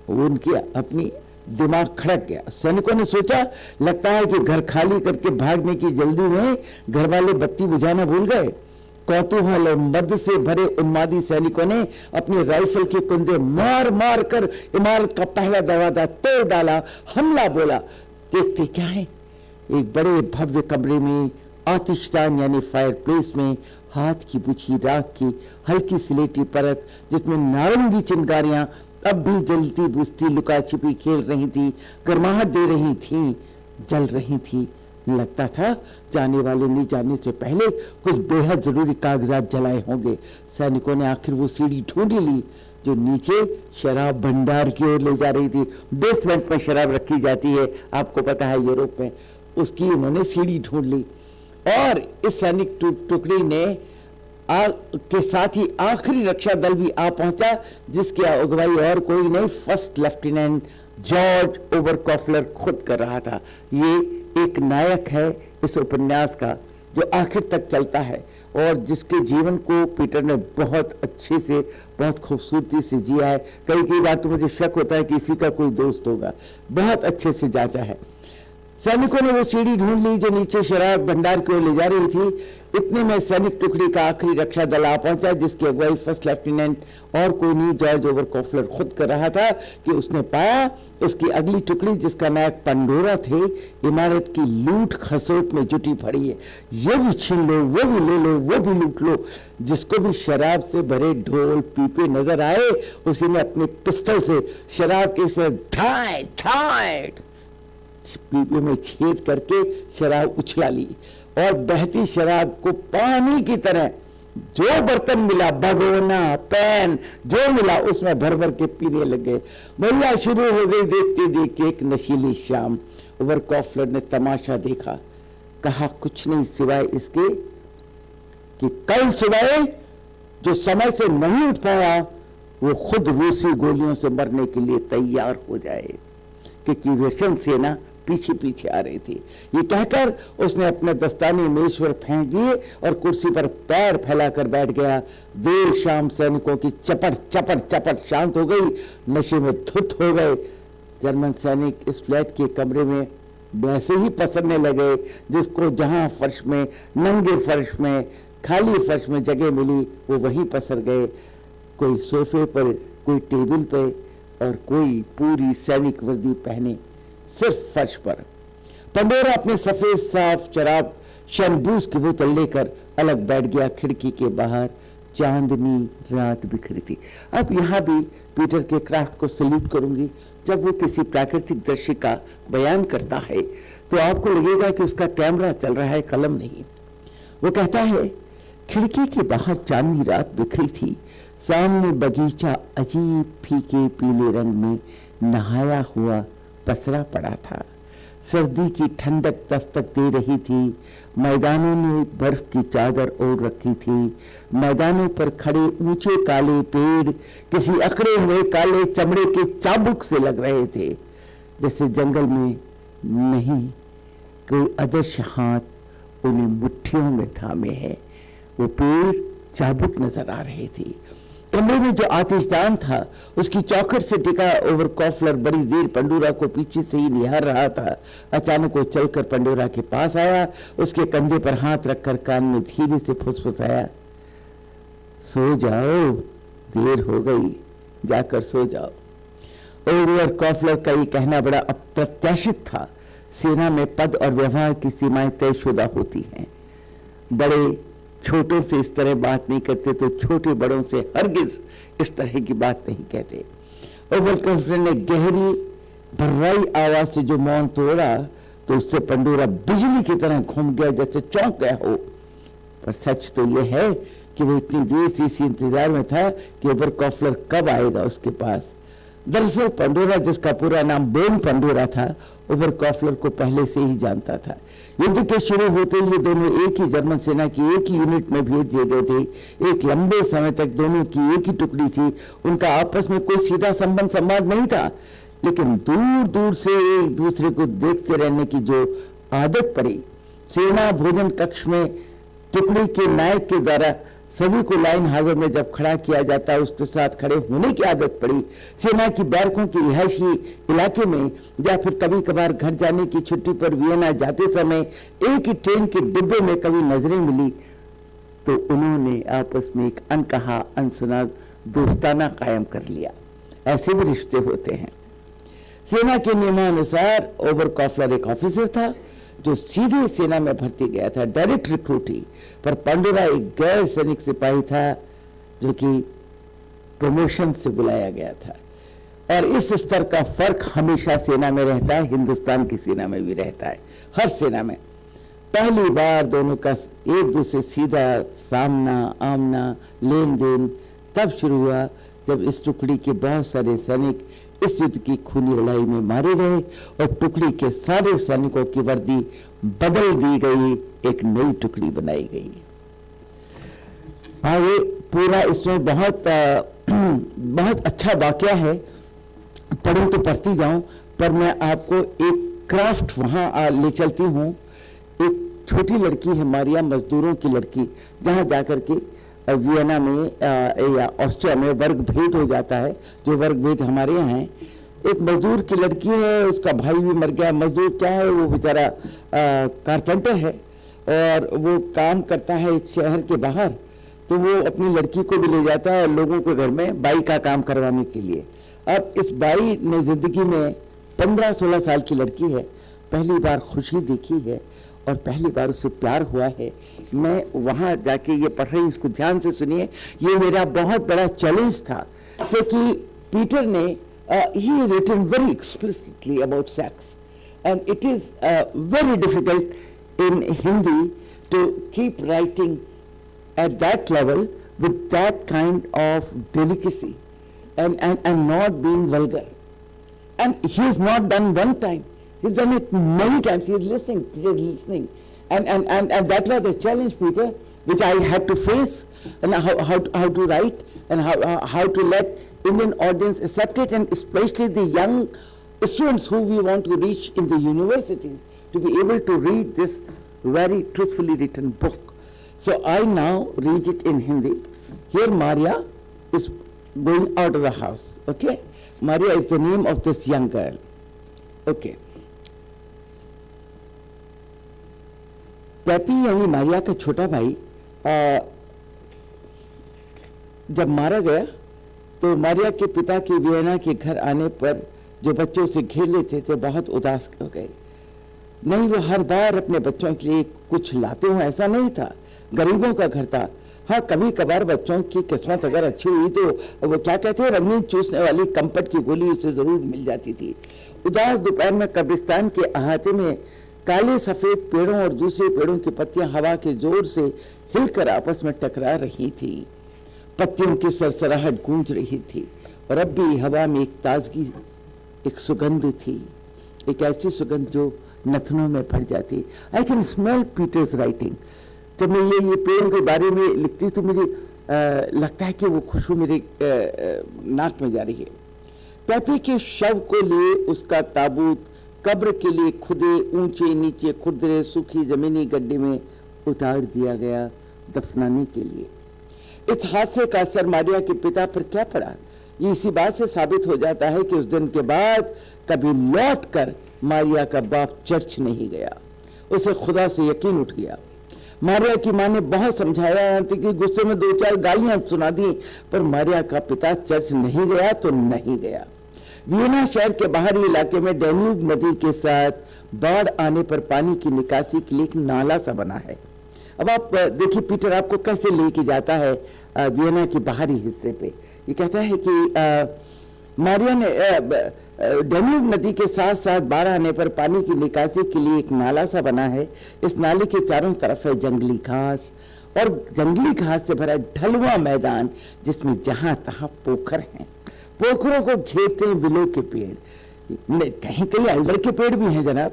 उनकी अपनी दिमाग खड़क गया। सैनिकों ने सोचा, लगता है कि घर खाली करके भागने की जल्दी में घर वाले बत्ती बुझाना भूल गए। कौतूहल और मद से भरे उन्मादी सैनिकों ने अपने राइफल के कुंदे मार मार कर इमारत का पहला दरवाजा तोड़ डाला। हमला बोला। देखते क्या है, एक बड़े भव्य कमरे में आतिशदान यानी फायर प्लेस में हाथ की बुझी राख की हल्की स्लेटी परत, जिसमें नारंगी चिंगारियां अब भी जलती बुझती लुका छिपी खेल रही थी, गर्माहट दे रही थी, जल रही थी। लगता था जाने वाले नहीं जाने से पहले कुछ बेहद जरूरी कागजात जलाए होंगे। सैनिकों ने आखिर वो सीढ़ी ढूंढ ली जो नीचे शराब भंडार की ओर ले जा रही थी। बेसमेंट में शराब रखी जाती है, आपको पता है यूरोप में। उसकी उन्होंने सीढ़ी ढूंढ ली और इस सैनिक टुकड़ी ने के साथ ही आखिरी रक्षा दल भी आ पहुंचा, जिसकी अगुवाई और कोई नहीं, फर्स्ट लेफ्टिनेंट जॉर्ज ओबर कॉफलर खुद कर रहा था। ये एक नायक है इस उपन्यास का जो आखिर तक चलता है और जिसके जीवन को पीटर ने बहुत अच्छे से, बहुत खूबसूरती से जिया है। कई बार तो मुझे शक होता है कि इसी का कोई दोस्त होगा। बहुत अच्छे से जांचा है। सैनिकों ने वो सीढ़ी ढूंढ ली जो नीचे शराब भंडार की ओर ले जा रही थी। इतने में सैनिक टुकड़ी का आखिरी रक्षा दल आ पहुंचा, जिसकी अगुवाई फर्स्ट लेफ्टिनेंट और कोई नहीं जॉर्ज ओवरकॉफलर खुद कर रहा था कि उसने पाया उसकी अगली टुकड़ी, जिसका नायक पंडोरा थे, इमारत की लूट खसोट में जुटी पड़ी है। ये भी छीन लो, वो भी ले लो, वो भी लूट लो। जिसको भी शराब से भरे ढोल पीपे नजर आए, उसी ने अपने पिस्टल से शराब के उसे ठाए ठाए पीपे में छेद करके शराब उछला ली और बहती शराब को पानी की तरह जो बर्तन मिला, भगोना, पैन, जो मिला उसमें भर भर के पीने लगे। भैया शुरू हो गई देखते देखते एक नशीली शाम। ओवरकॉफलर ने तमाशा देखा, कहा कुछ नहीं सिवाय इसके कि कल सुबह जो समय से नहीं उठ पाया वो खुद रूसी गोलियों से मरने के लिए तैयार हो जाए, क्योंकि रशियन सेना पीछे पीछे आ रही थी। ये कहकर उसने अपने दस्ताने मेज पर फेंक दिए और कुर्सी पर पैर फैलाकर बैठ गया। देर शाम सैनिकों की चपट चपट चपट शांत हो गई, नशे में धुत हो गए। जर्मन सैनिक इस फ्लैट के कमरे में वैसे ही पसरने लगे जिसको जहां फर्श में, नंगे फर्श में, खाली फर्श में जगह मिली वो वहीं पसर गए। कोई सोफे पर, कोई टेबल पे और कोई पूरी सैनिक वर्दी पहने सिर्फ फर्श पर। पंडोरा अपने सफेद साफ शराब शैम्बूस की बोतल लेकर अलग बैठ गया। खिड़की के बाहर चांदनी रात बिखरी थी। अब यहाँ भी पीटर के क्राफ्ट को सल्यूट करूंगी। जब वो किसी प्राकृतिक दृश्य का बयान करता है तो आपको लगेगा कि उसका कैमरा चल रहा है, कलम नहीं। वो कहता है खिड़की के बाहर चांदनी रात बिखरी थी, सामने बगीचा अजीब फीके पीले रंग में नहाया हुआ पसरा पड़ा था। सर्दी की ठंडक दस्तक दे रही थी। मैदानों में बर्फ की चादर ओढ़ रखी थी। मैदानों पर खड़े ऊंचे काले पेड़ किसी अकड़े हुए काले चमड़े के चाबुक से लग रहे थे, जैसे जंगल में नहीं कोई अदृश्य हाथ उन्हें मुट्ठियों में थामे है। वो पेड़ चाबुक नजर आ रहे थे। कमरे में जो आतिशदान था उसकी चौखट से टिका ओवरकॉफलर बड़ी देर पंडोरा को पीछे से ही निहार रहा था। अचानक वो चलकर पंडोरा के पास आया, उसके कंधे पर हाथ रखकर कान में धीरे से फुसफुसाया, सो जाओ, देर हो गई, जाकर सो जाओ। ओवरकॉफलर का ये कहना बड़ा अप्रत्याशित था। सेना में पद और व्यवहार की सीमाएं तयशुदा होती हैं। बड़े छोटों से इस तरह बात नहीं करते तो छोटे बड़ों से हरगिज इस तरह की बात नहीं कहते। ओवरकॉफलर ने गहरी भर्राई आवाज से जो मौन तोड़ा तो उससे पंडोरा बिजली की तरह घूम गया, जैसे चौंक गया हो। पर सच तो यह है कि वो इतनी देर से इसी इंतजार में था कि ओवरकॉफलर कब आएगा उसके पास। दरअसल पंडोरा, जिसका पूरा नाम बेन पंडोरा था, ओवरकॉफलर को पहले से ही जानता था। युद्ध के शुरू होते ही दोनों एक ही जर्मन सेना की एक ही यूनिट में भेज दिए गए थे। एक लंबे समय तक दोनों की एक ही टुकड़ी थी। उनका आपस में कोई सीधा संवाद नहीं था, लेकिन दूर दूर से एक दूसरे को देखते रहने की जो आदत पड़ी। सेना भोजन कक्ष में टुकड़ी के नायक के द्वारा सभी को लाइन हाजिर में जब खड़ा किया जाता उसके साथ खड़े होने की आदत पड़ी। सेना की बैरकों की रिहायशी इलाके में या फिर कभी कभार घर जाने की छुट्टी पर वियना जाते समय एक ही ट्रेन के डिब्बे में कभी नजरें मिली तो उन्होंने आपस में एक अनकहा अनसुना दोस्ताना कायम कर लिया। ऐसे भी रिश्ते होते हैं। सेना के नियमानुसार ओवरकॉफलर एक ऑफिसर था जो सीधे सेना में भर्ती गया था, डायरेक्ट रिक्रूट ही। पर पंडोरा एक गैर सैनिक सिपाही था जो कि प्रमोशन से बुलाया गया था। और इस स्तर का फर्क हमेशा सेना में रहता है, हिंदुस्तान की सेना में भी रहता है। हर सेना में पहली बार दोनों का एक दूसरे सीधा सामना आमना लेन देन तब शुरू हुआ जब इस टुकड़ी के बहुत सारे सैनिक इस युद्ध की खूनी लड़ाई में मारे गए और टुकड़ी के सारे सैनिकों की वर्दी बदल दी गई, एक नई टुकड़ी बनाई गई। आगे पूरा इसमें बहुत अच्छा वाकया है, पढ़ूं तो पढ़ती जाऊं, पर मैं आपको एक क्राफ्ट वहां ले चलती हूं। एक छोटी लड़की है, मारिया, मजदूरों की लड़की, जहां जाकर के वियना में या ऑस्ट्रिया में वर्ग भेद हो जाता है, जो वर्ग भेद हमारे यहाँ है। एक मजदूर की लड़की है, उसका भाई भी मर गया। मजदूर क्या है, वो बेचारा कारपेंटर है और वो काम करता है शहर के बाहर। तो वो अपनी लड़की को भी ले जाता है लोगों के घर में बाई का काम करवाने के लिए। अब इस बाई ने जिंदगी में 15-16 साल की लड़की है, पहली बार खुशी देखी है और पहली बार उससे प्यार हुआ है। मैं वहाँ जाके ये पढ़ रही हूँ, इसको ध्यान से सुनिए। ये मेरा बहुत बड़ा चैलेंज था क्योंकि पीटर ने he has written very explicitly about sex and it is very difficult in Hindi to keep writing at that level with that kind of delicacy and not being vulgar. And he has not done one time, he's done it many times. He is listening, and that was the challenge, Peter, which I had to face, and how to write and how to let Indian audience accept it, and especially the young students who we want to reach in the universities to be able to read this very truthfully written book. So I now read it in Hindi. Here Maria is going out of the house. Okay, Maria is the name of this young girl. Okay. Peppy यानी मारिया का छोटा भाई जब मारा गया तो मारिया के पिता के वियना के घर आने पर जो बच्चों से घेर लेते थे बहुत उदास हो गए। नहीं, वो हर बार अपने बच्चों के लिए कुछ लाते हो ऐसा नहीं था, गरीबों का घर था। हाँ, कभी कभार बच्चों की किस्मत अगर अच्छी हुई तो वो क्या कहते हैं, रंगीन चूसने वाली कंपट की गोली उसे जरूर मिल जाती थी। उदास दोपहर में कब्रिस्तान के अहाते में काले सफेद पेड़ों और दूसरे पेड़ों की पत्तियां हवा के जोर से हिलकर आपस में टकरा रही थी। पत्तियों की सरसराहट गूंज रही थी और अब भी हवा में एक ताजगी, एक सुगंध थी, एक ऐसी सुगंध जो नथनों में भर जाती। I can smell Peter's writing. जब मैं ये पेड़ के बारे में लिखती तो मुझे लगता है कि वो खुशबू मेरे नाक में जा रही है। पेपी के शव को लिए उसका ताबूत कब्र के लिए खुदे ऊंचे नीचे खुदरे सूखी जमीनी गड्ढे में उतार दिया गया दफनाने के लिए। इस हादसे का असर मारिया के पिता पर क्या पड़ा, ये इसी बात से साबित हो जाता है कि उस दिन के बाद कभी लौट कर मारिया का बाप चर्च नहीं गया। उसे खुदा से यकीन उठ गया। मारिया की मां ने बहुत समझाया कि गुस्से में 2-4 गालियां सुना दी, पर मारिया का पिता चर्च नहीं गया तो नहीं गया। वियना शहर के बाहरी इलाके में डैन्यूब नदी के साथ बाढ़ आने पर पानी की निकासी के लिए एक नाला सा बना है। अब आप देखिए पीटर आपको कैसे लेके जाता है वियना के बाहरी हिस्से पे। ये कहता है कि मारिया ने डैन्यूब नदी के साथ साथ बाढ़ आने पर पानी की निकासी के लिए एक नाला सा बना है। इस नाले के चारों तरफ है जंगली घास और जंगली घास से भरा ढलुआ मैदान जिसमें जहां तहां पोखर हैं। पोखरों को घेरते हैं विलो के पेड़, कहीं कहीं एल्डर के पेड़ भी हैं जनाब।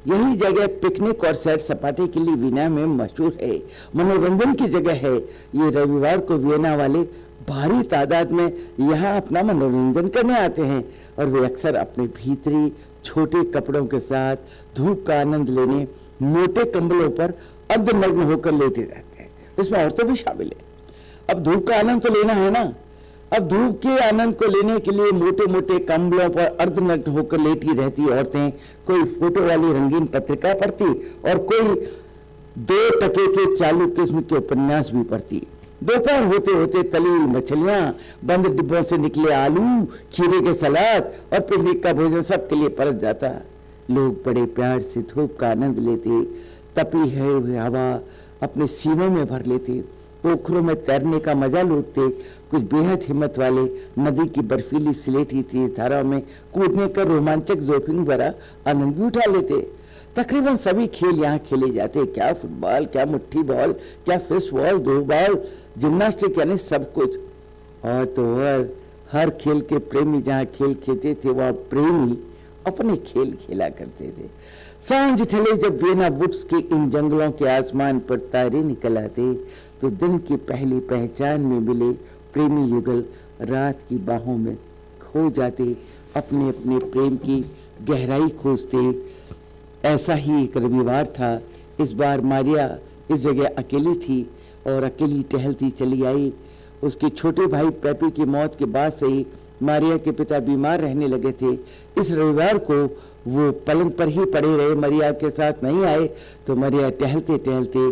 यही जगह पिकनिक और सैर सपाटे के लिए वियना में मशहूर है, मनोरंजन की जगह है। ये रविवार को वियना वाले भारी तादाद में यहाँ अपना मनोरंजन करने आते हैं और वे अक्सर अपने भीतरी छोटे कपड़ों के साथ धूप का आनंद लेने मोटे कंबलों पर अर्धनग्न होकर लेटे रहते हैं। इसमें औरतें भी शामिल है। अब धूप का आनंद तो लेना है ना, अब धूप के आनंद को लेने के लिए मोटे मोटे कंबलों पर अर्धनग्न होकर लेटी रहती औरतें कोई फोटो वाली रंगीन पत्रिका पढ़ती और कोई 2 टके के चालू किस्म के उपन्यास भी पढ़ती। दोपहर होते होते तली हुई मछलियां, बंद डिब्बों से निकले आलू, खीरे के सलाद और पिकनिक का भोजन सबके लिए परस जाता। लोग बड़े प्यार से धूप का आनंद लेते, तपी है हुई हवा अपने सीनों में भर लेते, पोखरों में तैरने का मजा लूटते। कुछ बेहद हिम्मत वाले नदी की बर्फीली स्लेटी थी धाराओं में कूदने का रोमांचक जोफिंग भरा आनंद भी उठा लेते। तकरीबन सभी खेल यहाँ खेले जाते, क्या फुटबॉल, क्या मुट्ठी बॉल, क्या फिस्ट बॉल, 2 बॉल, जिम्नास्टिक, यानी सब कुछ। और तो और हर खेल के प्रेमी जहाँ खेल खेलते थे वहाँ प्रेमी अपने खेल खेला करते थे। सांझ ढले जब वियना वुड्स के इन जंगलों के आसमान पर तारे निकल आते तो दिन की पहली पहचान में मिले प्रेमी युगल रात की बाहों में खो जाते, अपने अपने प्रेम की गहराई खोजते। ऐसा ही एक रविवार था। इस बार मारिया इस जगह अकेली थी और अकेली टहलती चली आई। उसके छोटे भाई पेपी की मौत के बाद से ही मारिया के पिता बीमार रहने लगे थे। इस रविवार को वो पलंग पर ही पड़े रहे, मारिया के साथ नहीं आए, तो मारिया टहलते टहलते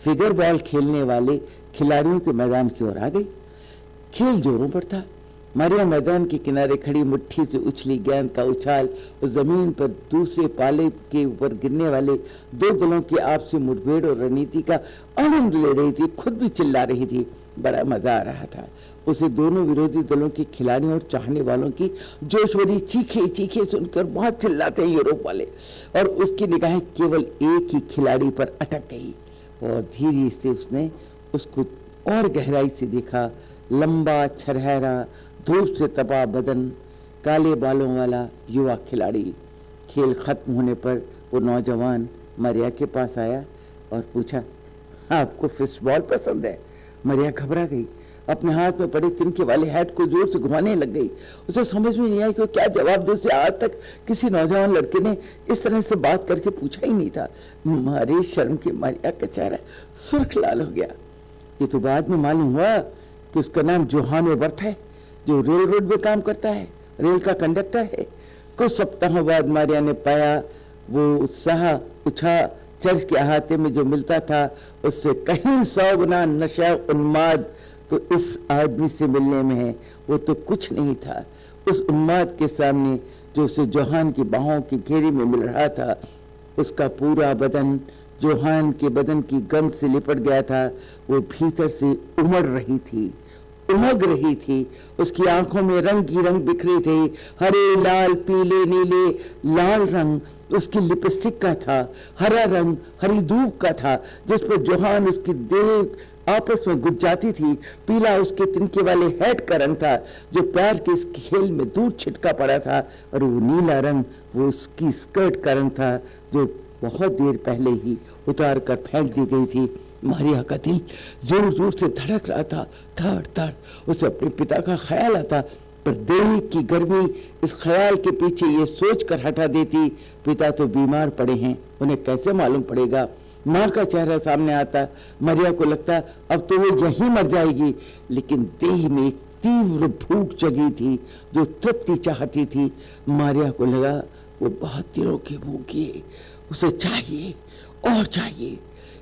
फिगर बॉल खेलने वाले खिलाड़ियों के मैदान की ओर आ गई। खेल जोरों पर था। मारिया मैदान के किनारे खड़ी मुट्ठी से उछली गेंद का उछाल और जमीन पर दूसरे पाले के ऊपर गिरने वाले दो दलों की आपसी मुठभेड़ और रणनीति का आनंद ले रही थी, खुद भी चिल्ला रही थी। बड़ा मजा आ रहा था उसे दोनों विरोधी दलों के खिलाड़ियों और चाहने वालों की जोश भरी चीखे चीखे सुनकर। बहुत चिल्लाते हैं यूरोप वाले। और उसकी निगाहें केवल एक ही खिलाड़ी पर अटक गई और धीरे से उसने उसको और गहराई से देखा। लंबा, छरहरा, धूप से तपा बदन, काले बालों वाला युवा खिलाड़ी। खेल खत्म होने पर वो नौजवान मारिया के पास आया और पूछा, आपको फिस्टबॉल पसंद है? मारिया घबरा गई, अपने हाथ में पड़े तिनके वाले हैट को जोर से घुमाने लग गई। उसे समझ में नहीं आई कि क्या जवाब दे। उसे आज तक किसी नौजवान लड़के ने इस तरह से बात करके पूछा ही नहीं था। मारी शर्म के मारिया का चेहरा सुर्ख लाल हो गया। ये तो बाद में मालूम हुआ कि उसका नाम जोहान वर्थ है, जो रेल रोड में काम करता है, रेल का कंडक्टर है। कुछ सप्ताहों बाद मारिया ने पाया वो उत्साह उछा चर्च के अहाते में जो मिलता था उससे कहीं 100 गुना नशा उन्माद तो इस आदमी से मिलने में है। वो तो कुछ नहीं था उस उन्माद के सामने जो उसे जोहान की बाहों की घेरे में मिल रहा था। उसका पूरा बदन जोहान के बदन की गंध से लिपट गया था। वो भीतर से उमड़ रही थी, उमग रही थी। उसकी आंखों में रंग ही रंग बिखरे थे, हरे, लाल, पीले, नीले। लाल रंग उसकी लिपस्टिक का था, हरा रंग हरी धूप का था जिस पर जोहान उसकी देह आपस में गुज जाती थी। पीला उसके तिनके वाले हैट का रंग था जो प्यार के इस खेल में दूर छिटका पड़ा था। और वो नीला रंग वो उसकी स्कर्ट का रंग था जो बहुत देर पहले ही उतार कर फेंक दी गई थी। मारिया का दिल जोर जोर से धड़क रहा था, धड़ धड़। उसे अपने पिता का ख्याल आता, पर देह की गर्मी इस ख्याल के पीछे ये सोच कर हटा देती, पिता तो बीमार पड़े हैं, उन्हें कैसे मालूम पड़ेगा। माँ का चेहरा सामने आता, मारिया को लगता अब तो वो यहीं मर जाएगी। लेकिन देह में एक तीव्र भूख जगी थी जो तृप्ति चाहती थी। मारिया को लगा वो बहुत दिनों की भूखी है, उसे चाहिए और चाहिए।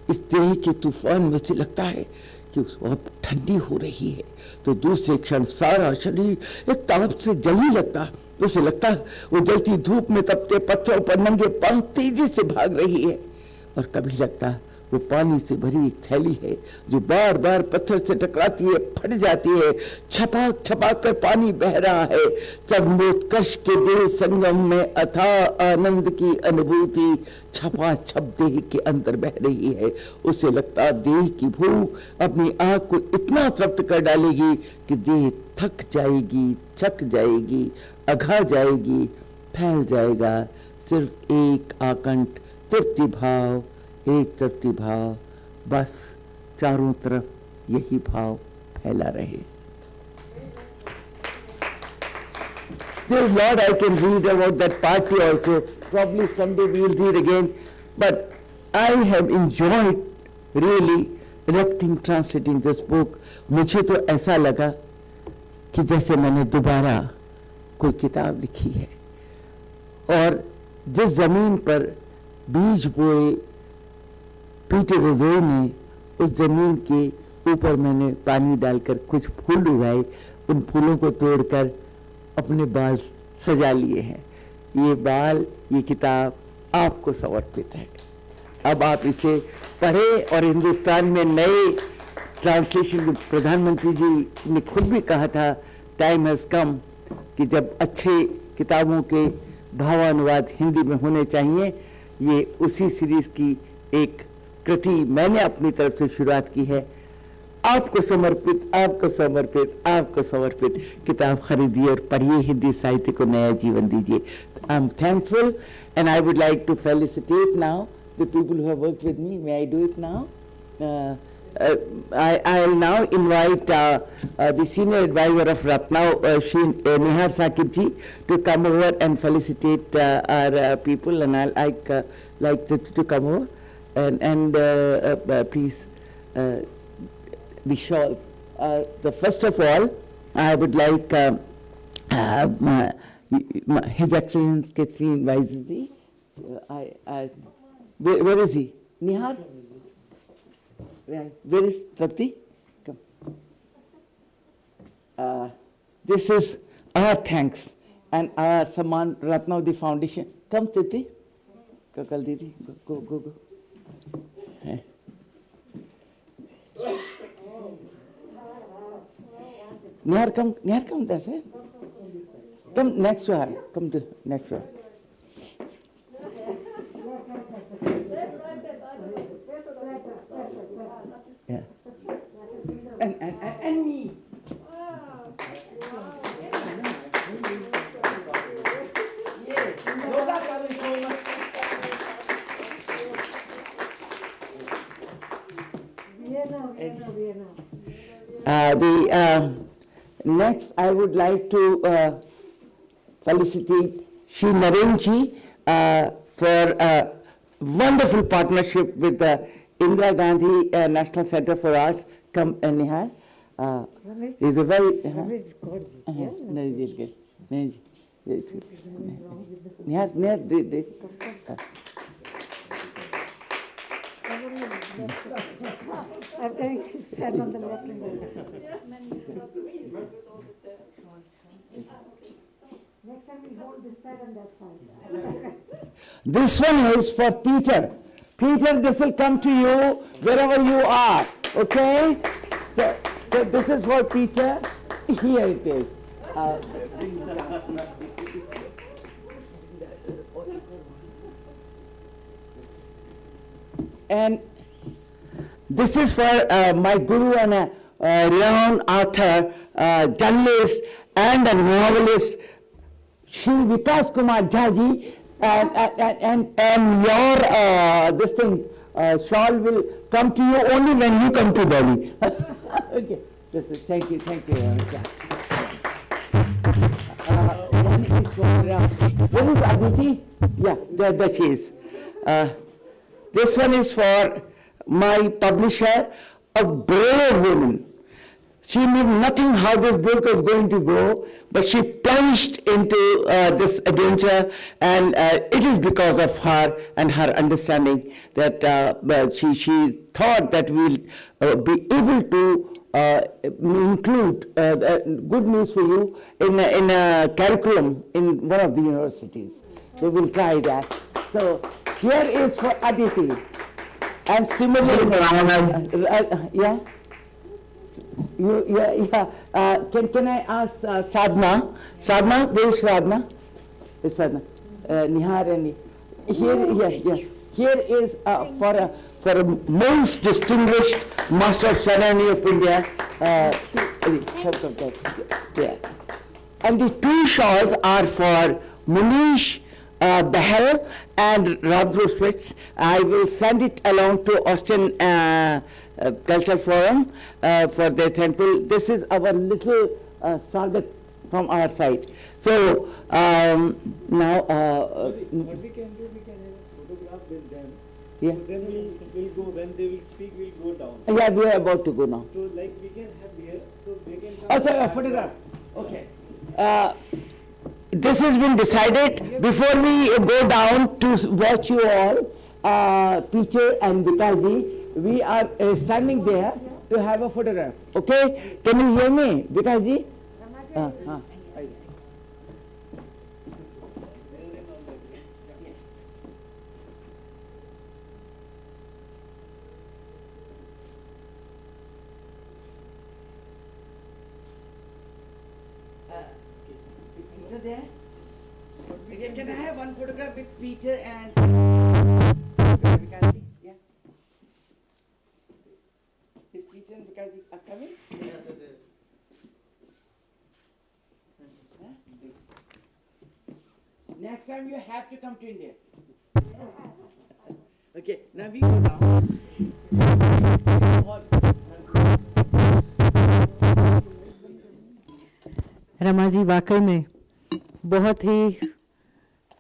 इस देह के तूफान में से लगता है कि उसको अब ठंडी हो रही है, तो दूसरे क्षण सारा शरीर एक ताप से जलने लगता। उसे लगता वो जलती धूप में तपते पत्थरों पर नंगे पांव तेजी से भाग रही है। और कभी लगता वो पानी से भरी एक थैली है जो बार बार पत्थर से टकराती है, फट जाती है, छपाक छपाक कर पानी बह रहा है। चरमोत्कर्ष के देह संगम में अथाह आनंद की अनुभूति छपा छप देह के अंदर बह रही है। उसे लगता देह की भूख अपनी आंख को इतना तृप्त कर डालेगी कि देह थक जाएगी, चक जाएगी, अघा जाएगी, फैल जाएगा। सिर्फ एक आकंठ तृप्ति भाव, एक तृप्ति भाव, बस चारों तरफ यही भाव फैला रहे। There's a lot I can read about that party also. Probably someday we will read again. But I have enjoyed really reading, translating this book. मुझे तो ऐसा लगा कि जैसे मैंने दोबारा कोई किताब लिखी है और जिस जमीन पर बीज बोए पीटे रज़ोई में, उस जमीन के ऊपर मैंने पानी डालकर कुछ फूल उगाए, उन फूलों को तोड़कर अपने बाल सजा लिए हैं। ये बाल, ये किताब आपको समर्पित है। अब आप इसे पढ़ें। और हिंदुस्तान में नए ट्रांसलेशन, प्रधानमंत्री जी ने खुद भी कहा था, टाइम हैज़ कम, कि जब अच्छे किताबों के भावानुवाद हिंदी में होने चाहिए। ये उसी सीरीज की एक कृति मैंने अपनी तरफ से शुरुआत की है। आपको समर्पित, आपको समर्पित, आपको समर्पित किताब खरीदिए और पढ़िए, हिंदी साहित्य को नया जीवन दीजिए। I am thankful and I would like to felicitate now the people who have worked with me. May I do it now? I will now invite the senior advisor of Ratnau, Nihar Saqib ji, to come over and felicitate our people, and I like to come over and please the shawl. First of all, I would like His Excellency Catherine wisely. Where is he? Nihar? Where is Trapti? Come. This is our thanks and our Saman Ratnavati Foundation. Come, Trapti. Kakal Didi. Go. Hey. Nihar, come, that's it. Come next to her. Come to next to her. Yeah. And me. Yes. Yoga coming so much. Next, I would like to felicitate Shri Naren ji for a wonderful partnership with the Indira Gandhi National Center for Arts. Come, Nihal. He's a very... Nihal, I'm going to stand on the left and next time we hold this side and that side. This one is for Peter. Peter, this will come to you wherever you are, okay? So this is for Peter. Here it is. And this is for my guru and a renowned author, journalist and a novelist, Shri Vikas Kumar Jhaji, and your this thing shawl will come to you only when you come to Delhi. Okay, thank you. What is Aditi? Yeah, there she is. This one is for my publisher, a brave woman. She knew nothing how this book was going to go, but she plunged into this adventure, and it is because of her and her understanding that she thought that we'll be able to include good news for you in a curriculum in one of the universities. So we'll try that. So here is for Aditi. And similarly, yeah? Can I ask Sadhna? Sadhna, where is Sadhna? Sadhna. Nihar and Here is for a most distinguished Master of Ceremony of India. Yeah. And the two shawls are for Munish Bahal and Radhru Switch. I will send it along to Austin Cultural Forum for their temple. This is our little sagat from our side. So now... what we can do, we can have a photograph with them. Yeah. So then we'll go, when they will speak, we'll go down. Yeah, we are about to go now. So like we can have here, so they can come. Oh, sorry, a photograph. Okay. This has been decided before we go down to watch you all, Peter and Vikaji. We are standing there to have a photograph. Okay? Can you hear me, Vikaji? Peter there? Can I have one photograph with Peter and Vikaji? Yeah. Is Peter and Vikaji are coming? Yeah, they're there. Next time you have to come to India. Okay, now we go down. Rama ji वाकई में बहुत ही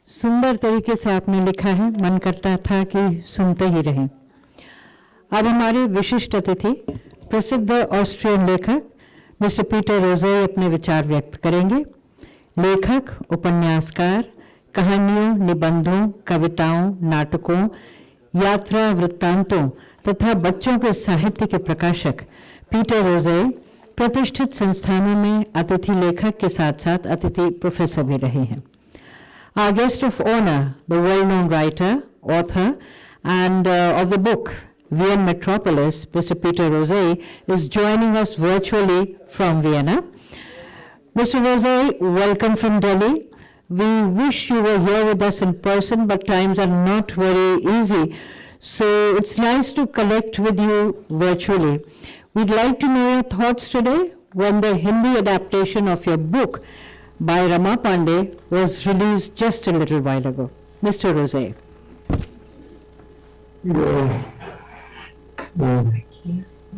सुंदर तरीके से आपने लिखा है, मन करता था कि सुनते ही रहें। अब हमारे विशिष्ट अतिथि प्रसिद्ध ऑस्ट्रियन लेखक मिस्टर पीटर रोज़े अपने विचार व्यक्त करेंगे। लेखक, उपन्यासकार, कहानियों, निबंधों, कविताओं, नाटकों, यात्रा वृत्तांतों तथा बच्चों के साहित्य के प्रकाशक पीटर रोज़े प्रतिष्ठित संस्थानों में अतिथि लेखक के साथ साथ अतिथि प्रोफेसर भी रहे हैं. Our guest of honor, the well-known writer, author, and of the book Vienna Metropolis, Mr. Peter Roze, is joining us virtually from Vienna. Mr. Roze, welcome from Delhi. We wish you were here with us in person, but times are not very easy. So it's nice to connect with you virtually. We'd like to know your thoughts today when the Hindi adaptation of your book by Rama Pandey was released just a little while ago. Mr. Roze.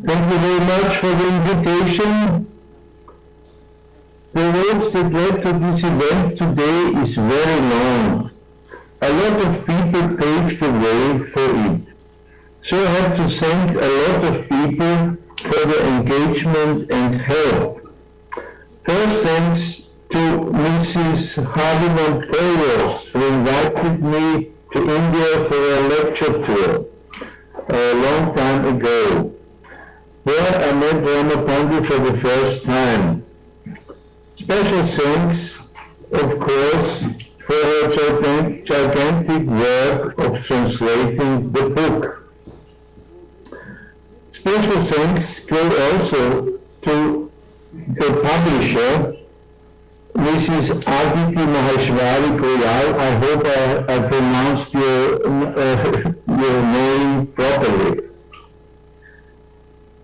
Thank you very much for the invitation. The road that led to this event today is very long. A lot of people paved the way for it. So I have to thank a lot of people for their engagement and help. First, thanks to Mrs. Hardiman Prayers, who invited me to India for a lecture tour a long time ago, where I met Rama Pandey for the first time. Special thanks, of course, for her gigantic work of translating the book. Special thanks go also to the publisher, Mrs. Aditi Maheshwari Goyal. I hope I pronounced your name properly.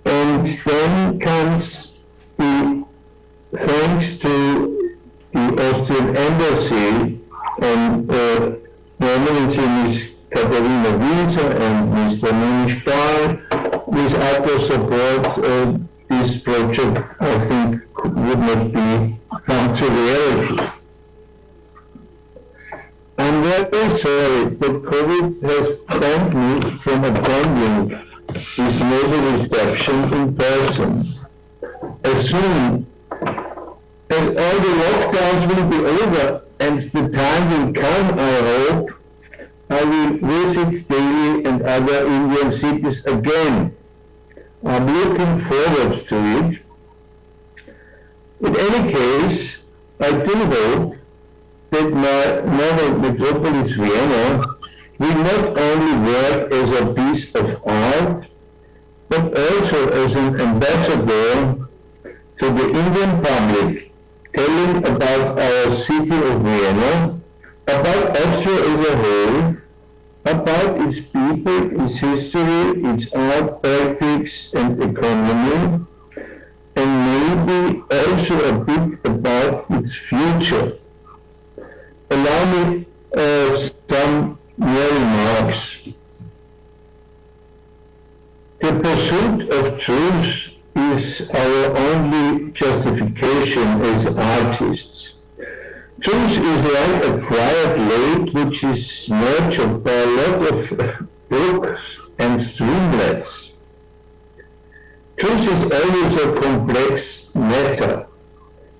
And then comes the thanks to the Austrian Embassy and Her Eminency Ms. Katharina Wiese and Mr. Manish Pal. Without their support, this project, I think, would not be come to reality. I'm very sorry that COVID has prevented me from attending this noble reception in person. As soon as all the lockdowns will be over and the time will come, I hope, I will visit Delhi and other Indian cities again. I'm looking forward to it. In any case, I do hope that my novel Metropolis Vienna will not only work as a piece of art, but also as an ambassador to the Indian public, telling about our city of Vienna, about Austria as a whole, about its people, its history, its art, politics, and economy, and maybe also a bit about its future. Allow me some more remarks. The pursuit of truth is our only justification as artists. Truth is like a quiet lake which is nurtured by a lot of brooks and streamlets. Truth is always a complex matter.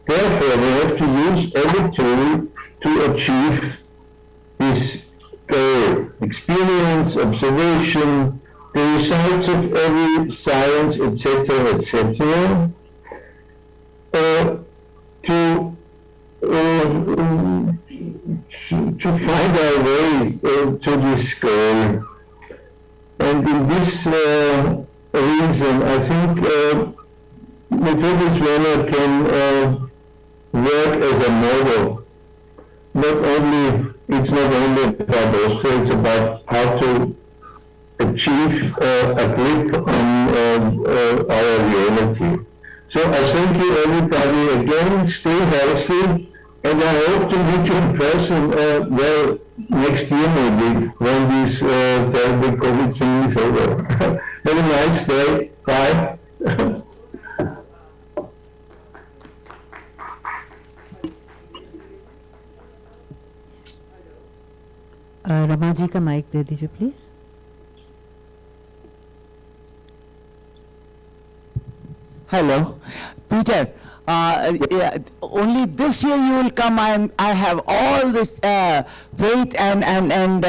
Therefore, we have to use every tool to achieve this goal. Experience, observation, the results of every science, etc., etc., to find our way to this goal. And in this reason, I think Metropolis Vienna can work as a model. It's not only about Austria, it's about how to achieve a grip on our reality. So I thank you everybody again, stay healthy, and I hope to meet you in person, next year maybe, when this terrible COVID thing is over. Have a nice day, bye. Rama ji का mic दे दीजिए please. Hello, Peter. Yeah, only this year you will come. I have all the faith and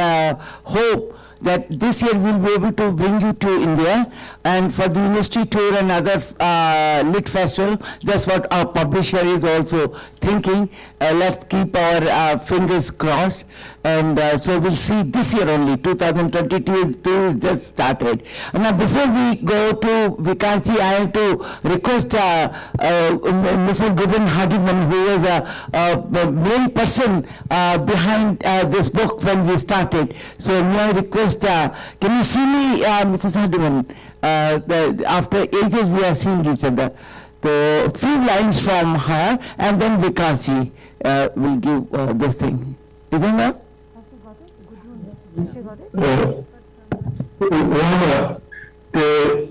hope that this year we'll be able to bring you to India, and for the university tour and other lit festival. That's what our publisher is also thinking. Let's keep our fingers crossed, and so we'll see this year only. 2022 is just started. And now before we go to Vikasji, I have to request Mrs. Gudrun Hardiman, who was a main person behind this book when we started. So may I request, can you see me, Mrs. Hardiman? After ages we are seeing each other. So few lines from her, and then Vikasji will give this thing. Isn't that? Rama, the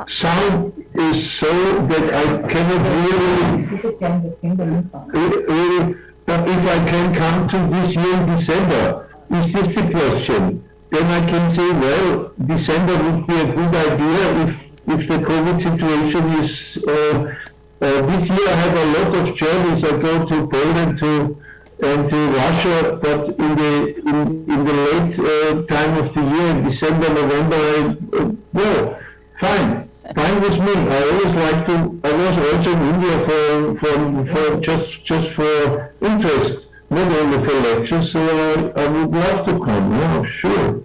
sound is so that I cannot really, but if I can come to this year in December, is this the question? Then I can say, well, December would be a good idea if the COVID situation is, this year I have a lot of journeys. I go to Poland and to Russia, but in the late time of the year, in December, November, well, fine with me. I always like to. I was also in India for just for interest, not only for lectures. So I would love to come. Yeah, sure.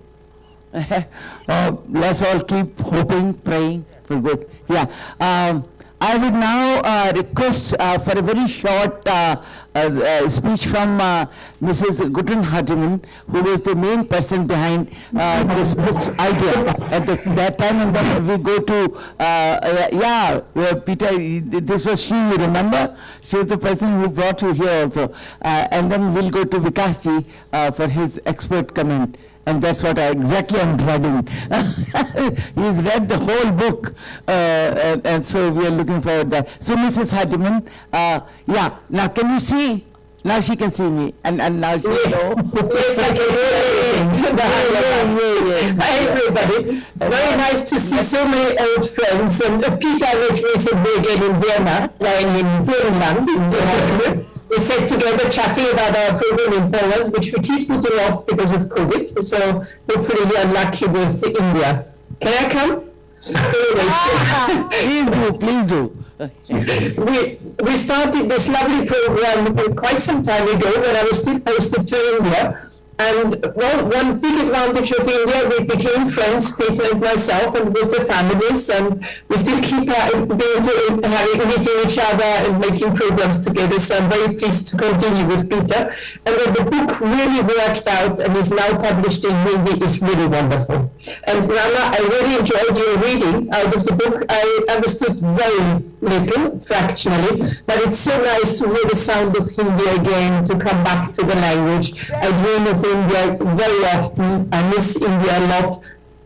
Let's all keep hoping, praying for good. Yeah. I would now request for a very short speech from Mrs. Gudrun Hardiman, who was the main person behind this book's idea at that time, and then we go to, Peter, this was she, you remember? She was the person who brought you here also. And then we'll go to Vikasji for his expert comment. And that's what exactly I'm dreading. He's read the whole book, and so we are looking forward to that. So, Mrs. Hardiman, now can you see? Now she can see me, and now she know. Yes, I can hear you. Hi, everybody. Very nice to see so many old friends. And Peter I met recently again in Vienna, in Burgenland, in Vienna. We sat together chatting about our program in Poland, which we keep putting off because of COVID. So hopefully we are lucky with India. Can I come? Please do. We started this lovely program quite some time ago when I was still posted to India. And well, one big advantage of India, we became friends, Peter and myself, and with the families, and we still keep meeting each other and making programs together. So I'm very pleased to continue with Peter. And when the book really worked out and is now published in Hindi, is really wonderful. And Rama, I really enjoyed your reading out of the book. I understood very little, fractionally, but it's so nice to hear the sound of Hindi again, to come back to the language. I dream of India very often. I miss India a lot.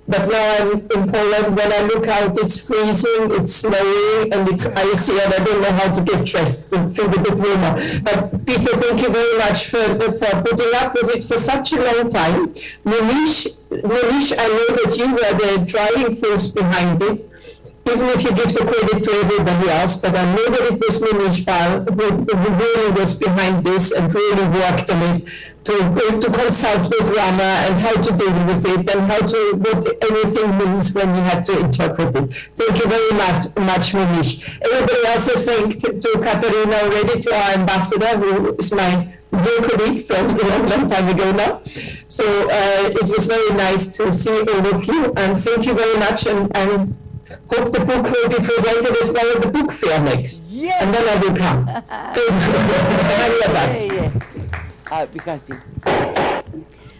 But now I'm in Poland. When I look out, it's freezing, it's snowing, and it's icy, and I don't know how to get dressed and feel a bit warmer. But Peter, thank you very much for putting up with it for such a long time. Manish, I know that you were the driving force behind it, even if you give the credit to everybody else, but I know that it was Manish Pal who really was behind this and really worked on it to consult with Rama and how to deal with it and what everything means when you have to interpret it. Thank you very much, Manish. Everybody else has thanked to Katerina already, to our ambassador, who is my dear colleague from a long time ago now. So it was very nice to see all of you, and thank you very much, and hope the book will be presented as well at the book fair next. Yeah. And then I will come. Vikasji.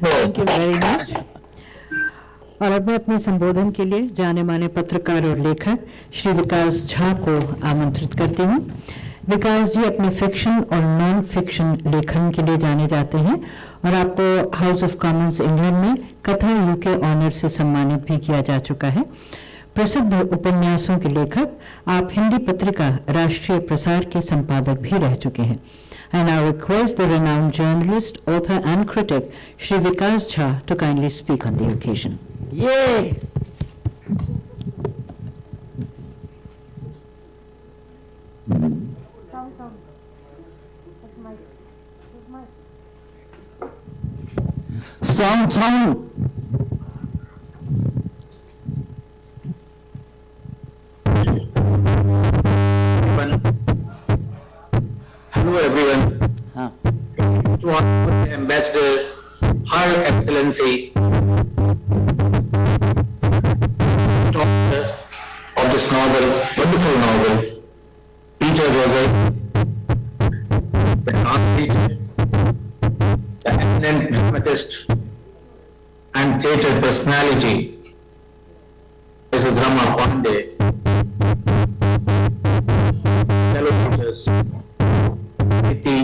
Thank you very much. और अब मैं अपने संबोधन के लिए जाने माने पत्रकार और लेखक श्री विकास झा को आमंत्रित करती हूँ। विकास जी अपने फिक्शन और नॉन फिक्शन लेखन के लिए जाने जाते हैं और आपको हाउस ऑफ कॉमन्स इंग्लैंड में कथा यूके ऑनर से सम्मानित भी किया जा चुका है। प्रसिद्ध उपन्यासों के लेखक, आप हिंदी पत्रिका राष्ट्रीय प्रसार के संपादक भी रह चुके हैं। And I request the renowned journalist, author and critic, Shri Vikas Jha, to kindly speak on the occasion. Yay! Sound. Hello everyone. To our Ambassador, Her Excellency, author of this novel, wonderful novel, Peter Rosset, the translator, the eminent dramatist and theatre personality, Mrs. Rama Pandey, fellow teachers, Iti,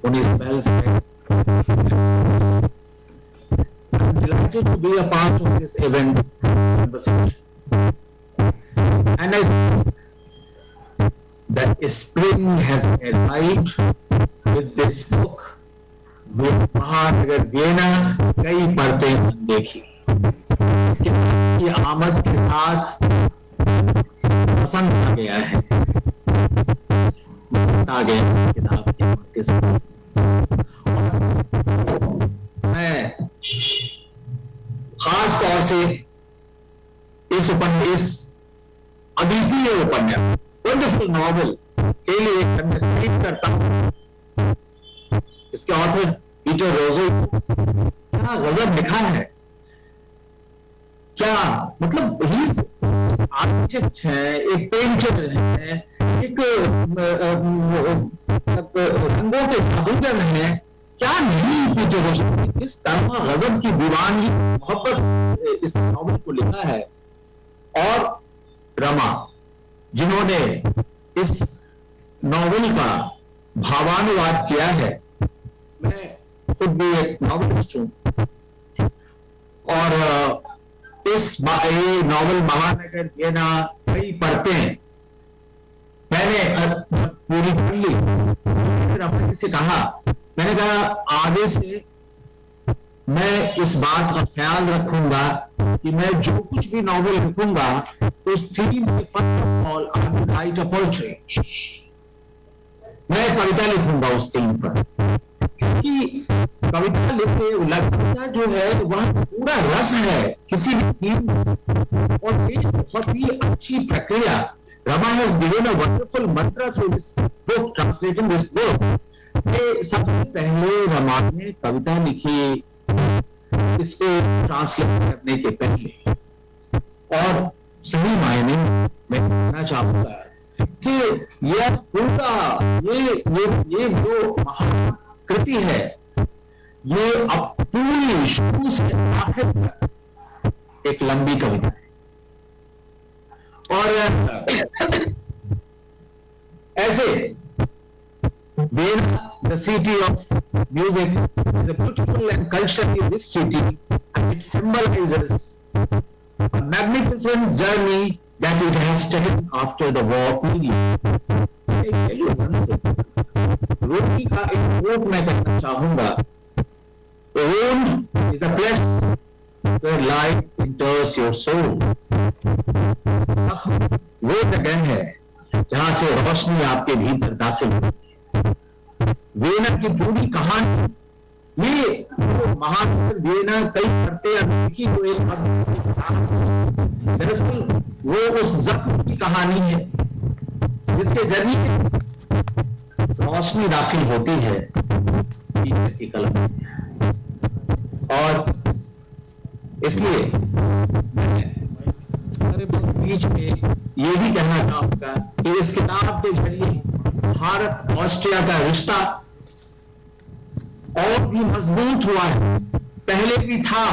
Unis Bells. I'm delighted to be a part of this event conversation. And I think that spring has arrived with this book, महानगर Vienna कई परतें देखी. इसकी आमद के साथ पसंद आ गया है, पसंद आ गया किताब की आमद के साथ. मैं खास तौर से इस अद्वितीय उपन्यास, वंडरफुल नॉवल के लिए कन्वर्सेट करता हूं. इसके ऑथर पीटर रोसेट, क्या गजब लिखा है, क्या मतलब ही आर्किटेक्ट है, एक पेंटर है, एक रंगों के जादूगर है, क्या नहीं पीटर रोसेट इस तरह गजब की दीवानगी मोहब्बत इस नॉवल को लिखा है. और रमा जिन्होंने इस नॉवल का भावानुवाद किया है, मैं खुद भी एक नॉवेलिस्ट हूं और ये नॉवल महानगर वियना कई परतें मैंने पूरी पढ़ ली. फिर अपने किसी कहा, मैंने कहा आगे से मैं इस बात का ख्याल रखूंगा कि मैं जो कुछ भी नॉवेल लिखूंगा उस थीम पे first of all I will write a poetry. मैं कविता लिखूंगा उस थीम पर, क्योंकि कविता लिखना जो है वह पूरा रस है किसी भी थीम, और ये बहुत ही अच्छी प्रक्रिया. Rama has given a wonderful mantra through this book, translating this book. सबसे पहले रमा ने कविता लिखी इसको ट्रांसलेट करने के पहले, और सही मायने में कहना चाहूंगा कि यह पूरा ये जो महाकृति है, ये अब पूरी शुरू से आखिर तक एक लंबी कविता है. और ऐसे Vienna, the city of music, is a beautiful and culturally rich city, and it symbolizes a magnificent journey that it has taken after the war period. I tell you one thing, Rumi का एक quote मैं कहना चाहूंगा. Owned is a place where light enters your soul. वो जगह है जहां से रोशनी आपके भीतर दाखिल हो. वियना की पूरी कहानी, ये महानगर वियना कई परतें देखी हुए, दरअसल वो उस जख्म की कहानी है जिसके जरिए रोशनी दाखिल होती है टीचर की कलम. और इसलिए मैं बस बीच में ये भी कहना चाहूंगा कि इस किताब के जरिए भारत ऑस्ट्रिया का रिश्ता और भी मजबूत हुआ है. पहले भी था,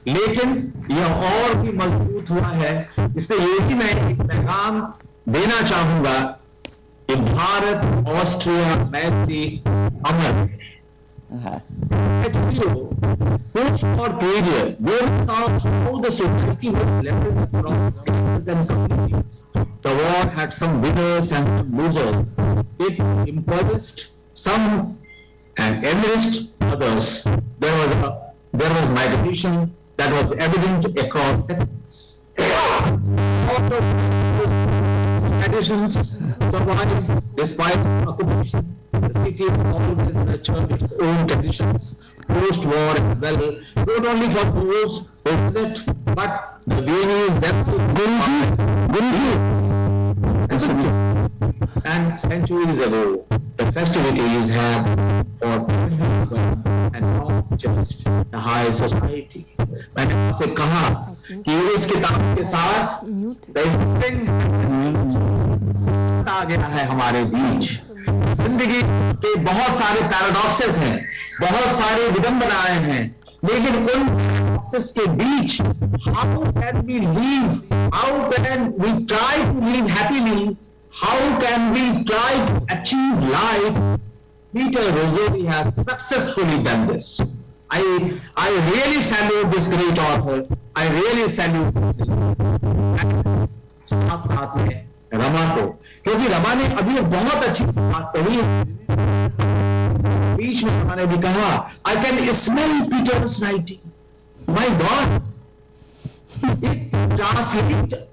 लेकिन यह और भी मजबूत हुआ है. इसलिए ये भी मैं एक पैगाम देना चाहूंगा कि भारत ऑस्ट्रिया मैत्री अमर है. For period, we saw how the society was leveled across classes and communities. The war had some winners and some losers. It impoverished some and enriched others. There was migration that was evident across sections. traditions survive despite occupation. The city always nurtured its own traditions post-war as well, not only for those who visit, but the Viennese themselves. And centuries ago, the festivities have for everyone and not just the high society. मैंने आपसे कहा कि इस किताब के साथ आ गया है हमारे बीच। जिंदगी के बहुत सारे पैराडॉक्सेस हैं, बहुत सारे विडंबनाएं हैं, लेकिन उन पैराडॉक्सेस के बीच how can we live? How can we try to live happily? How can we try to achieve life? Peter Rossetti has successfully done this. I really salute this great author. I really salute साथ में रमा को, क्योंकि रमा ने अभी बहुत अच्छी बात कही है। बीच में रमा ने भी कहा, I can smell Peter's writing. My God!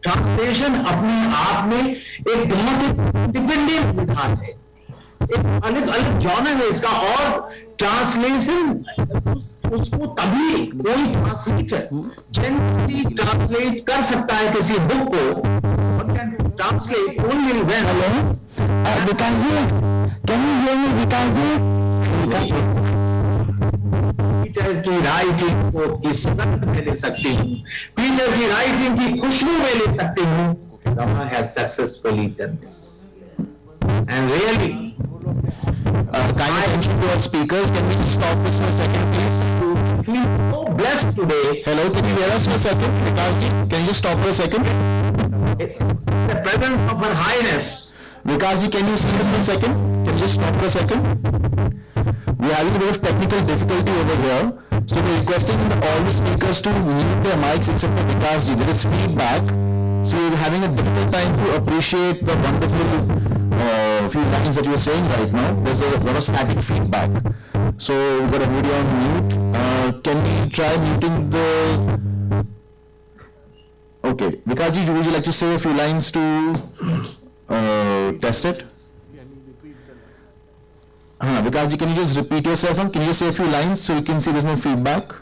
Translation अपने आप में एक बहुत ही डिपेंडेंट विधान है, एक अलग अलग जॉनर है इसका, और ट्रांसलेशन उसको तभी कोई ट्रांसलेटर जनरली ट्रांसलेट कर सकता है किसी बुक को, और can translate only when Vikas ji, can you hear me Vikas ji? Peter की राइटिंग को इस रंग में ले सकती हूँ, पीटर की राइटिंग की खुशबू में ले सकती हूँ। Rama has successfully done this, and really, Kind attention to our speakers. Can we just stop this for a second, please? I feel so blessed today. Hello, can you hear us for a second? Vikas ji, can you just stop for a second? In the presence of Her Highness. Vikas ji, can you see us for a second? Can you just stop for a second? We're having a bit of technical difficulty over here. So we're requesting all the speakers to mute their mics except for Vikas ji. There is feedback. So we're having a difficult time to appreciate the wonderful few lines that you're saying right now. There's a lot of static feedback. So we've got a video on mute. Can we try muting the... Okay. Vikas ji, would you like to say a few lines to test it? Vikas ji, can you just repeat yourself? Can you just say a few lines so you can see there's no feedback?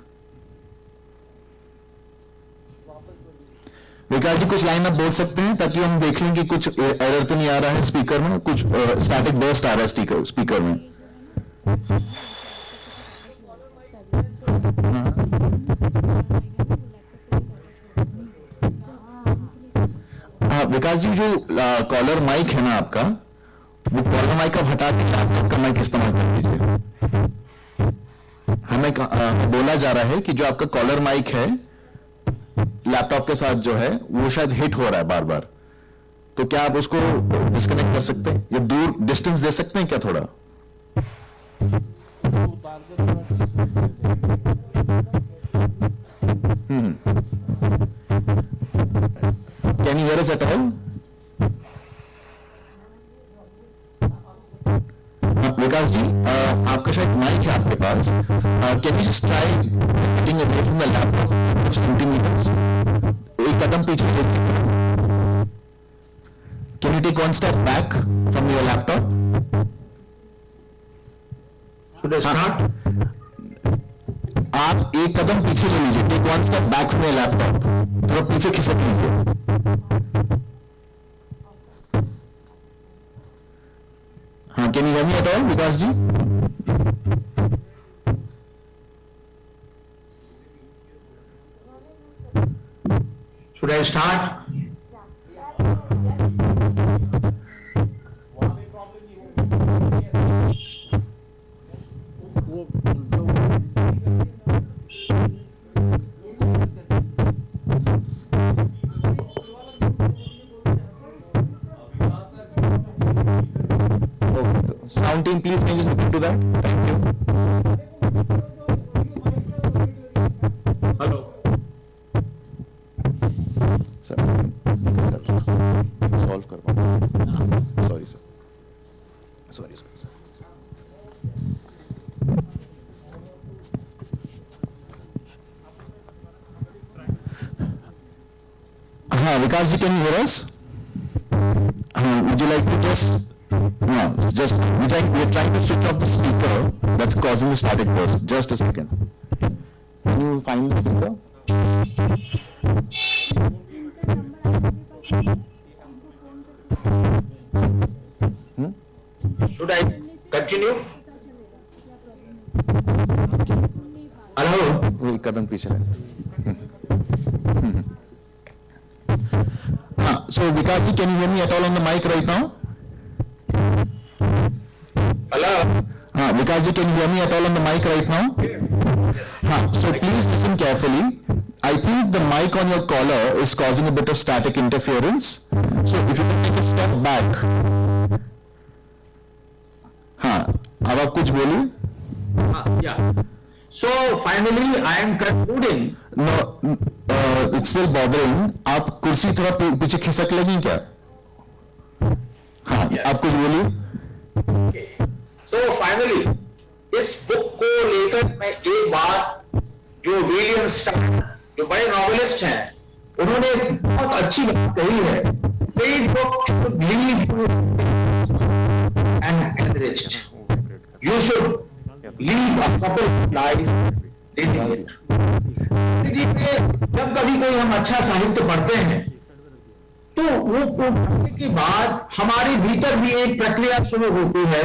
विकास जी, कुछ line आप बोल सकते हैं ताकि हम देख लें कि कुछ एरर तो नहीं आ रहा है स्पीकर में, कुछ स्टैटिक बर्स्ट आ रहा है स्पीकर में। हाँ विकास जी, जो कॉलर माइक है ना आपका, वो कॉलर माइक आप हटा के लैपटॉप का माइक इस्तेमाल कर दीजिए। हमें बोला जा रहा है कि जो आपका कॉलर माइक है लैपटॉप के साथ जो है वो शायद हिट हो रहा है बार बार, तो क्या आप उसको डिस्कनेक्ट कर सकते हैं या दूर डिस्टेंस दे सकते हैं क्या थोड़ा? Can you hear us at all? Vikas ji, आपका शायद माइक है आपके पास, can you just try getting away from the laptop 20 metres, एक कदम पीछे ले लीजिए। Can you take one step back from your laptop? Should I start? आप एक कदम पीछे ले लीजिए, take one step back from your laptop, थोड़ा पीछे खिसक लीजिए। हाँ, can you hear me at all Vikas ji? Should I start? Sound team, please can you just look into that? Thank you. Hello. Sir, solve करवा। Sorry sir. Sorry sir. हाँ विकास जी, can you hear us? हाँ would you like to just, no, just, we're trying to switch off the speaker that's causing the static burst. Just a second. Can you find the speaker? Should I continue? Hello? वो एक कदम पीछे रहे. So Vikas ji, can you hear me at all on the mic right now? Hello? Vikas ji, can you hear me at all on the mic right now? So please listen carefully. I think the mic on your collar is causing a bit of static interference. So if you can take a step back. अब आप कुछ बोलिए. Yeah. So finally, I am concluding. No, it's still bothering. आप कुर्सी थोड़ा पीछे खिसक लेंगी क्या? हाँ, Yes. आप कुछ बोलिए. So finally, इस बुक को लेकर मैं एक बात जो विलियम स्टार जो बड़े नॉवेलिस्ट हैं उन्होंने बहुत अच्छी बात कही है. Read book should leave you and enriched. You should leave a couple life reading it. जब कभी कोई हम अच्छा साहित्य पढ़ते हैं तो वो पढ़ने के बाद हमारे भीतर भी एक प्रक्रिया शुरू होती है.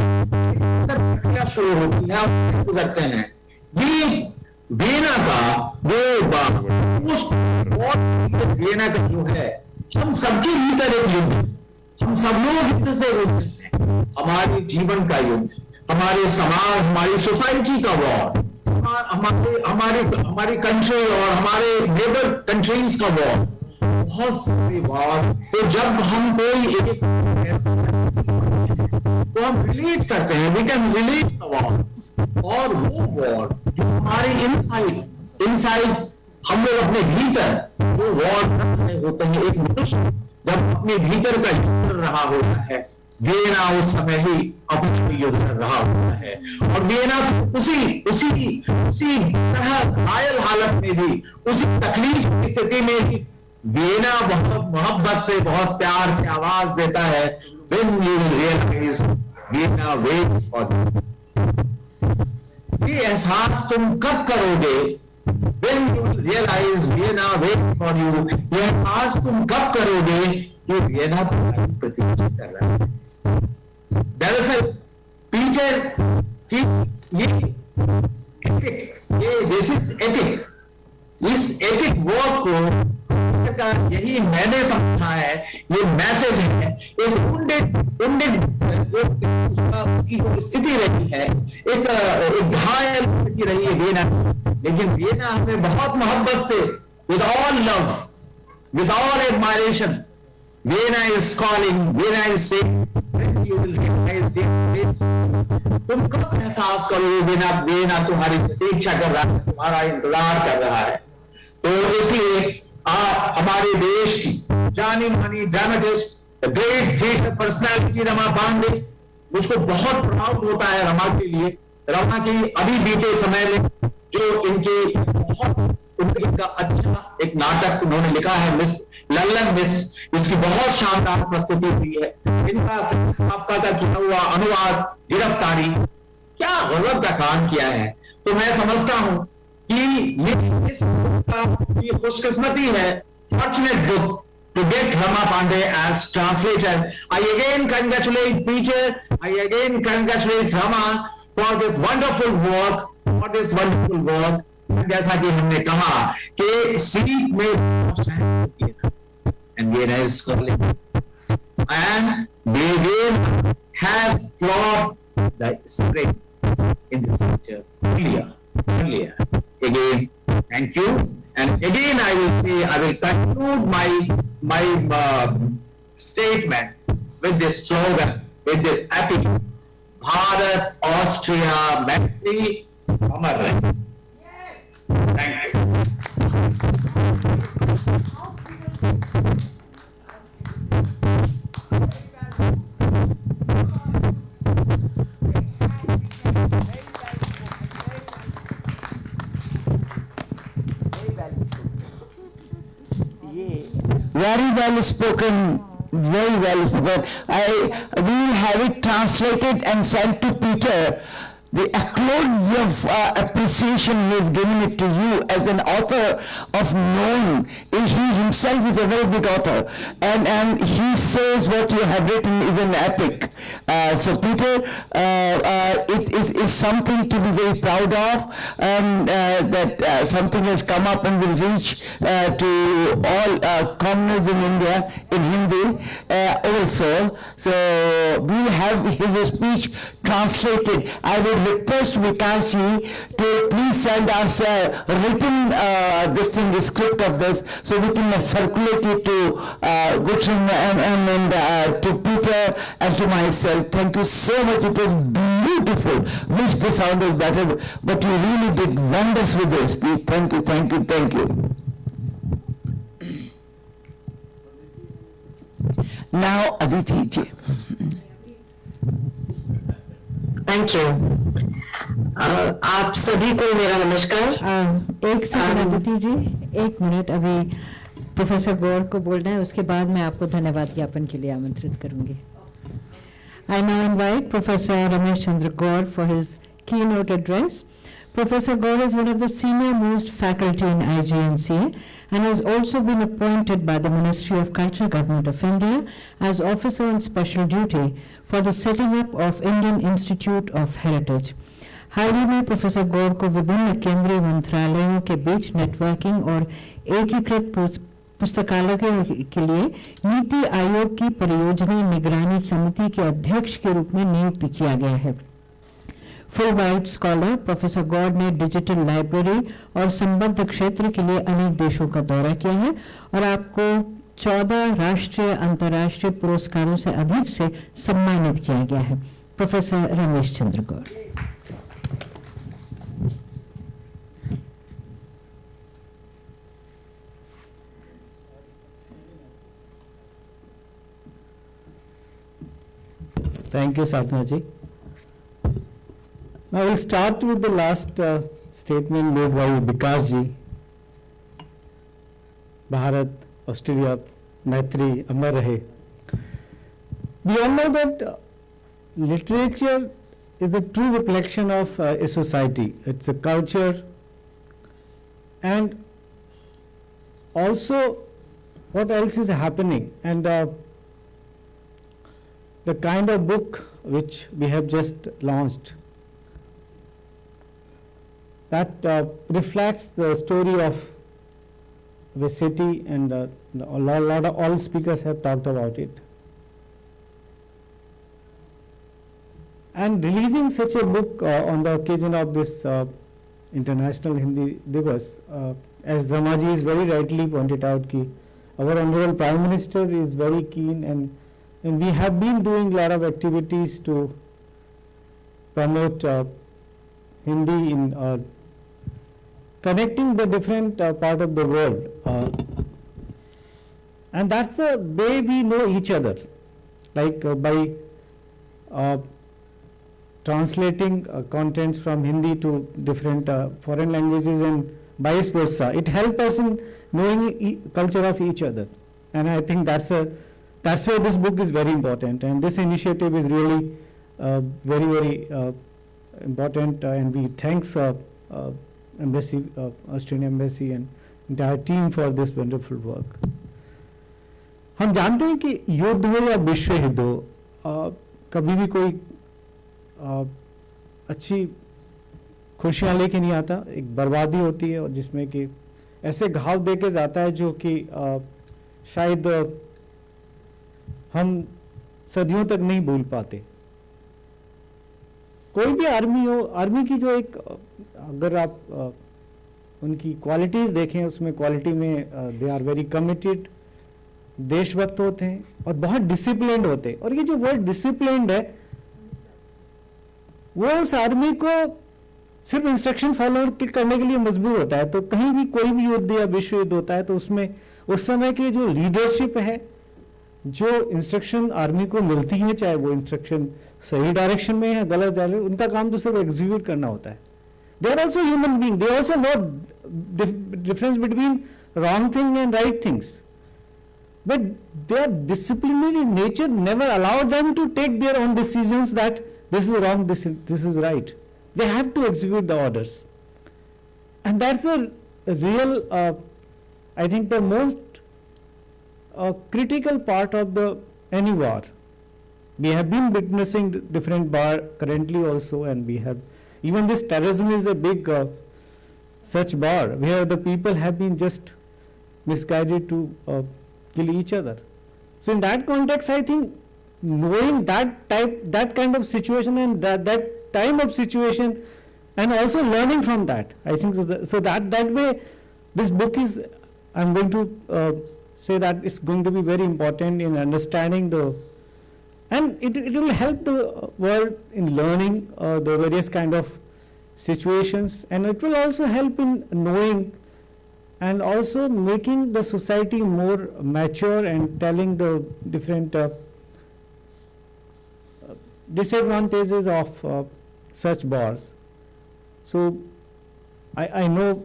प्रक्रिया शुरू होती है, हम गुजरते हैं. ये वीना का वो उस वीना का जो है हम सबके भीतर एक युद्ध, हम सब लोग युद्ध से गुजरते हैं. हमारे जीवन का युद्ध, हमारे समाज, हमारी सोसाइटी का वॉर, हमारी कंट्री और हमारे नेबर कंट्रीज का वॉर, बहुत सारे वॉर. तो जब हम कोई एक तो हम रिलेट करते हैं, we can relate the war. और वो वॉर जो हमारे इनसाइड हम लोग अपने भीतर वो वॉर कर रहे होते हैं. एक मनुष्य जब अपने भीतर का युद्ध कर रहा होता है, वीना उस समय ही अपना युद्ध कर रहा होता है. और वीना उसी तरह घायल हालत में भी, उसी तकलीफ की स्थिति में भी वीना बहुत मोहब्बत से, बहुत प्यार से आवाज देता है, when you will realize Veena waits for you. ये एहसास तुम कब करोगे? when you will realize Veena waits for you. ये एहसास तुम कब करोगे कि वीना तुम्हारी प्रतीक्षा कर रहा है. दरअसल पीटर की दिस इज एपिक. इस एपिक वर्क को का यही मैंने समझा है, ये मैसेज है. एक उसकी जो स्थिति रही है, एक घायल स्थिति रही है वीना, लेकिन वीना हमें बहुत मोहब्बत से, with all love, with all admiration, Veena is calling, Veena is saying, तुम कब एहसास करोगे वीना तुम्हारी प्रतीक्षा कर रहा है, तुम्हारा इंतजार कर रहा है. तो इसलिए हमारे देश की जानी मानी dramatist, great theatre personality Rama Pandey, मुझको बहुत प्राउड होता है रमा के लिए. रमा की अभी बीते समय में जो इनका अच्छा एक नाटक उन्होंने लिखा है, मिस लल्लन मिस, इसकी बहुत शानदार प्रस्तुति हुई है. इनका काफका का किया हुआ अनुवाद गिरफ्तारी, क्या गजब का काम किया है. तो मैं समझता हूं कि ये खुशकिस्मती है, fortunate book to get Rama Pandey as translator. I again congratulate Peter, I again congratulate Rama for this wonderful work, जैसा कि हमने कहा कि सीट में and Vienna is calling, and Vienna has plot the spring in the future. Earlier. Again, thank you. And again, I will say, I will conclude my statement with this slogan, with this epic: Bharat, Austria, Maitri, Amar Rahe. Thank you. Very well spoken, very well spoken. We will have it translated and sent to Peter. The accolades of appreciation he has given it to you as an author of known. He himself is a very big author, and he says what you have written is an epic. So Peter, it is something to be very proud of, and that something has come up and will reach to all commoners in India in Hindi also. So we will have his speech translated. I would request Vikas ji to please send us a written the script of this, so we can circulate it to Gutrin and to Peter and to myself. Thank you so much. It was beautiful. Wish the sound was better, but you really did wonders with this. Please, thank you, thank you, thank you. Now, Aditi ji. Thank you. आप सभी को मेरा नमस्कार। एक second Aditi जी, 1 minute, अभी professor गौर को बोलना है, उसके बाद मैं आपको धन्यवाद ज्ञापन के लिए आमंत्रित करूंगी। I now invite Professor Ramesh Chandra Gaur for his keynote address. Professor Gaur is one of the senior most faculty in IGNCA and has also been appointed by the Ministry of Culture, Government of India as officer on special duty for the setting up of Indian Institute of Heritage. हाल ही में professor गौर को विभिन्न केंद्रीय मंत्रालयों के बीच networking और एकीकृत पुस्तकालयों के लिए नीति आयोग की परियोजना निगरानी समिति के अध्यक्ष के रूप में नियुक्त किया गया है। फुलब्राइट स्कॉलर प्रोफेसर गौर ने डिजिटल लाइब्रेरी और संबद्ध क्षेत्र के लिए अनेक देशों का दौरा किया है और आपको 14 राष्ट्रीय अंतर्राष्ट्रीय पुरस्कारों से अधिक से सम्मानित किया गया है। Professor Ramesh Chandra Gaur. Thank you, Sadhana ji. Now we'll start with the last statement made by Vikas ji. Bharat, Australia, Maitri, Amar Rahe. We all know that literature is the true reflection of a society. It's a culture, and also what else is happening, and the kind of book which we have just launched, that reflects the story of the city, and a lot of all speakers have talked about it. And releasing such a book on the occasion of this International Hindi Divas, as Ramaji is very rightly pointed out, ki our Honorable Prime Minister is very keen, and we have been doing a lot of activities to promote Hindi in connecting the different part of the world, and that's the way we know each other, like by translating contents from Hindi to different foreign languages and vice versa. It helps us in knowing culture of each other, and I think that's why this book is very important, and this initiative is really very important, and we thanks embassy, Australian embassy and entire team for this wonderful work. हम जानते हैं कि युद्ध हो या विश्व युद्ध हो, कभी भी कोई अच्छी खुशियाँ लेके नहीं आता, एक बर्बादी होती है, और जिसमें कि ऐसे घाव देके जाता है जो कि शायद हम सदियों तक नहीं भूल पाते। कोई भी आर्मी हो, आर्मी की जो एक, अगर आप उनकी क्वालिटीज देखें, उसमें क्वालिटी में दे आर वेरी कमिटेड, देशभक्त होते हैं और बहुत डिसिप्लिन्ड होते हैं, और ये जो वर्ड डिसिप्लिन्ड है वो उस आर्मी को सिर्फ इंस्ट्रक्शन फॉलो करने के लिए मजबूर होता है। तो कहीं भी कोई भी युद्ध या विश्व युद्ध होता है तो उसमें उस समय की जो लीडरशिप है, जो इंस्ट्रक्शन आर्मी को मिलती है, चाहे वो इंस्ट्रक्शन सही डायरेक्शन में है गलत डायरेक्शन, उनका काम तो सिर्फ एग्जीक्यूट करना होता है। They are also human being, they also know difference between wrong thing and right things. but their disciplinary nature never allowed them to take their own decisions that this is wrong, this is right. They have to execute the orders. And that's a real, I think the most critical part of any war. We have been witnessing different war currently also, and we have, even this terrorism is a big such war where the people have been just misguided to kill each other. So in that context, I think knowing that kind of situation and that time of situation, and also learning from that, I think so that way, this book is, I'm going to say that it's going to be very important in understanding and it will help the world in learning the various kind of situations, and it will also help in knowing and also making the society more mature and telling the different disadvantages of such wars. So I know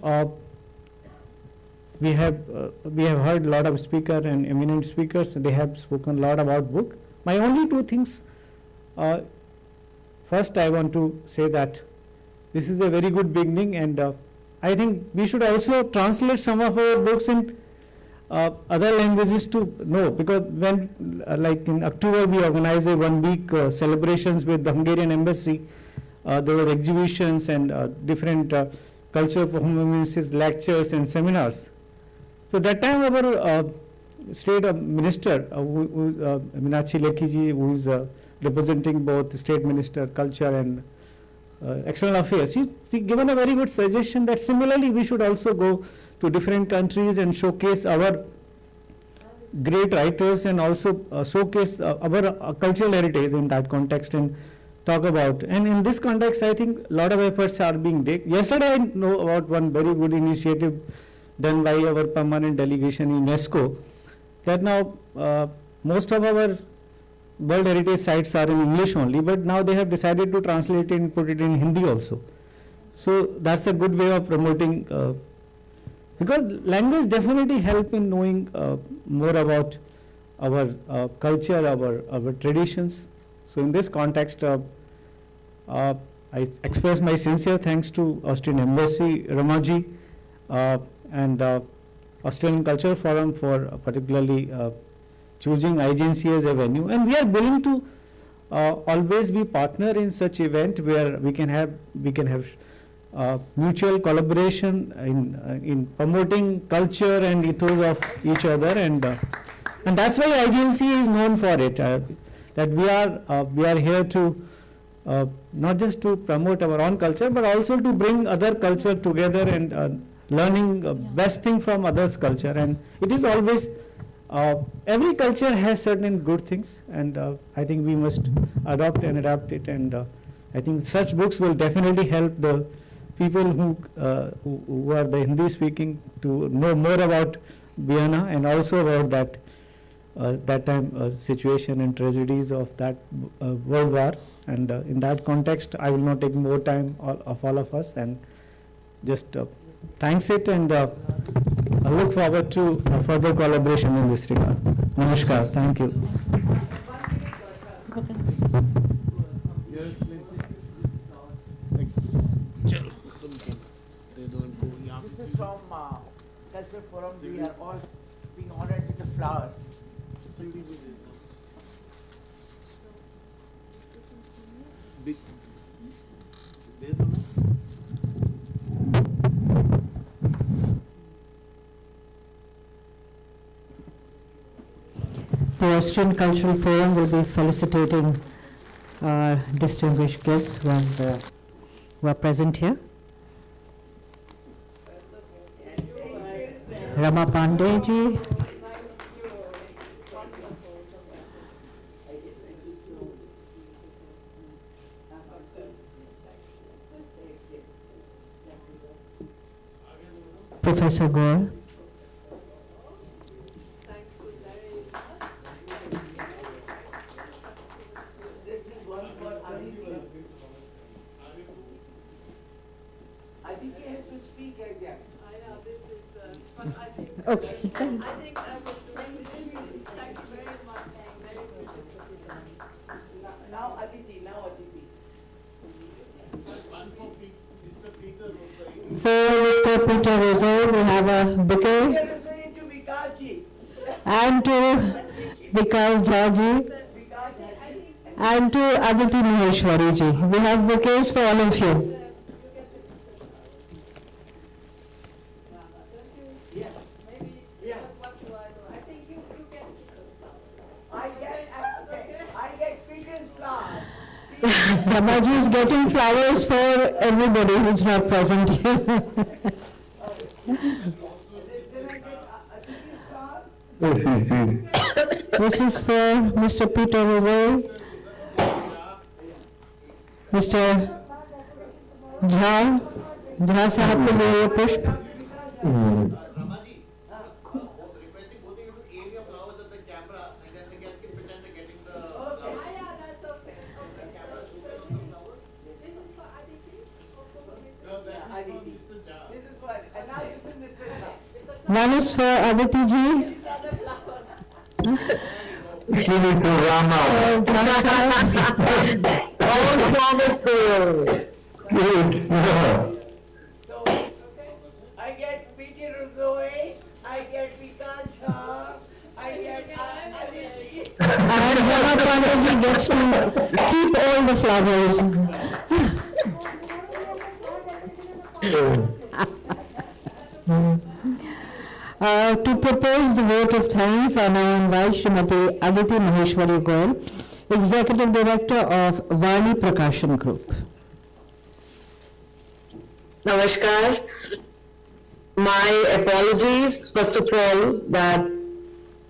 we have heard a lot of speakers and eminent speakers. They have spoken a lot about book. My only two things. First, I want to say that this is a very good beginning, and I think we should also translate some of our books in other languages to know, because when like in October we organized a 1 week celebrations with the Hungarian embassy. There were exhibitions and different cultural performances, lectures and seminars. So that time our state minister, Meenakshi Lekhi, who is representing both state minister, culture and external affairs, she given a very good suggestion that similarly we should also go to different countries and showcase our great writers and also showcase our cultural heritage in that context and talk about. And in this context, I think a lot of efforts are being taken. Yesterday I know about one very good initiative done by our permanent delegation in UNESCO, that now most of our World Heritage sites are in English only, but now they have decided to translate it and put it in Hindi also. So that's a good way of promoting, because language definitely help in knowing more about our culture, our traditions. So in this context, I express my sincere thanks to Austrian Embassy, Ramaji, and Australian Culture Forum for particularly choosing IGNC as a venue, and we are willing to always be partner in such event where we can have mutual collaboration in promoting culture and ethos of each other, and that's why IGNC is known for it. That we are here to not just to promote our own culture, but also to bring other culture together and learning best thing from others' culture. And it is always every culture has certain good things, and I think we must adopt and adapt it. And I think such books will definitely help the people who are the Hindi speaking to know more about Vienna and also about that time situation and tragedies of that World War. And in that context, I will not take more time of all of us, and just thanks it, and I look forward to further collaboration in this regard. Namaskar. Thank you. This is from Culture Forum. We are all being honored with the flowers. The Austrian Cultural Forum will be felicitating our distinguished guests who are present here. Rama Pandey ji, Professor Gore, Okay. I think I was Peter Rosal, we have a bouquet. And to Vikas Jhaji. And to Aditi Maheshwari ji. We have bouquets for all of you. Ramaji is getting flowers for everybody who's not present here. This is for Mr. Peter Rosal, Mr. Jha साहब के लिए ये पुष्प. One is for Aditi ji. Give it to Rama. All promise to Good. I get P.T. Rozoe, I get Vikas Jha, I get Aditi. And Rama Pandey gets to keep all the flowers. To propose the vote of thanks, I now invite Srimati Aditi Maheshwari Goyal, Executive Director of Vani Prakashan Group. Namaskar. My apologies, first of all, that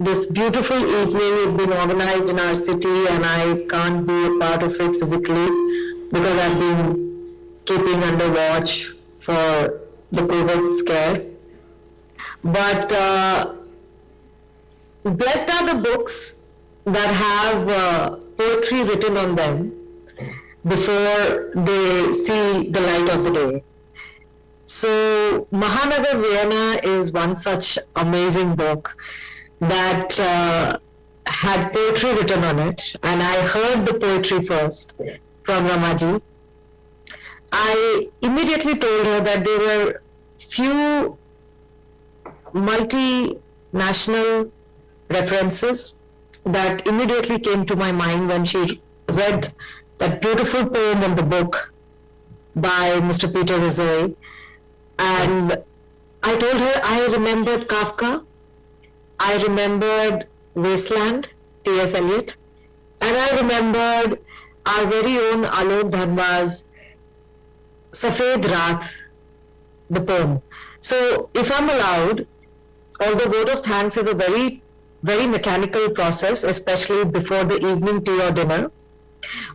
this beautiful evening is being organized in our city and I can't be a part of it physically because I've been keeping under watch for the COVID scare. But blessed are the books that have poetry written on them before they see the light of the day. So Mahanagar Vienna is one such amazing book that had poetry written on it, and I heard the poetry first from Ramaji. I immediately told her that there were few multinational references that immediately came to my mind when she read that beautiful poem in the book by Mr. Peter Rosoi. And I told her I remembered Kafka, I remembered Wasteland, T.S. Eliot, and I remembered our very own Alok Dhanwa's Safed Raat, the poem. So if I'm allowed, although vote of thanks is a very, very mechanical process, especially before the evening tea or dinner,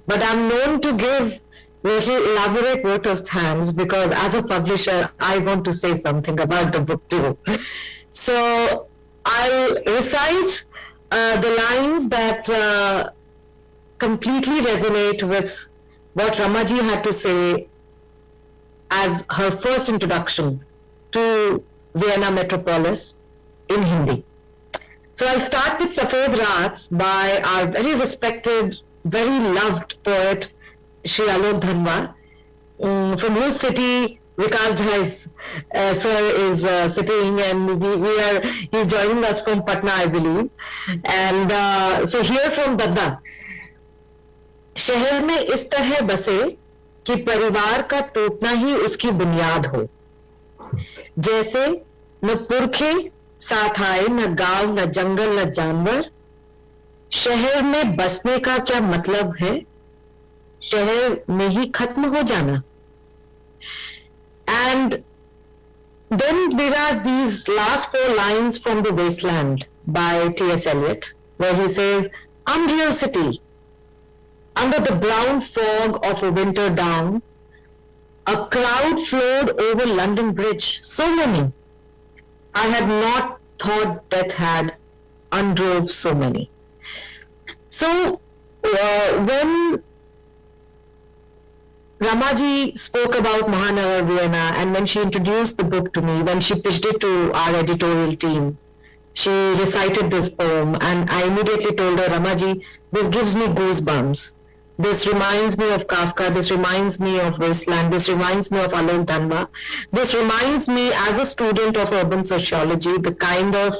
but I'm known to give little elaborate vote of thanks because as a publisher, I want to say something about the book too. So I'll recite the lines that completely resonate with what Ramaji had to say as her first introduction to Vienna metropolis in Hindi. So I'll start with Safed Raats by our very respected, very loved poet, Shri Alok Dhanwa, from whose city Vikas Jha sir is sitting, and he's joining us from Patna, I believe. And so here from Dadda, शहर में इस तरह बसे कि परिवार का टूटना ही उसकी बुनियाद हो, जैसे न पुरखे साथ आए, न गांव, न जंगल, न जानवर. शहर में बसने का क्या मतलब है, शहर में ही खत्म हो जाना. And then there are these last 4 lines from The Wasteland by T.S. Eliot, where he says, unreal city, under the brown fog of a winter dawn, a crowd flowed over London Bridge, so many. I had not thought death had undrove so many. So when Ramaji spoke about Mahanagar Vienna, and when she introduced the book to me, when she pitched it to our editorial team, she recited this poem, and I immediately told her, Ramaji, this gives me goosebumps. This reminds me of Kafka. This reminds me of Wasteland. This reminds me of Alok Danwa. This reminds me, as a student of urban sociology, the kind of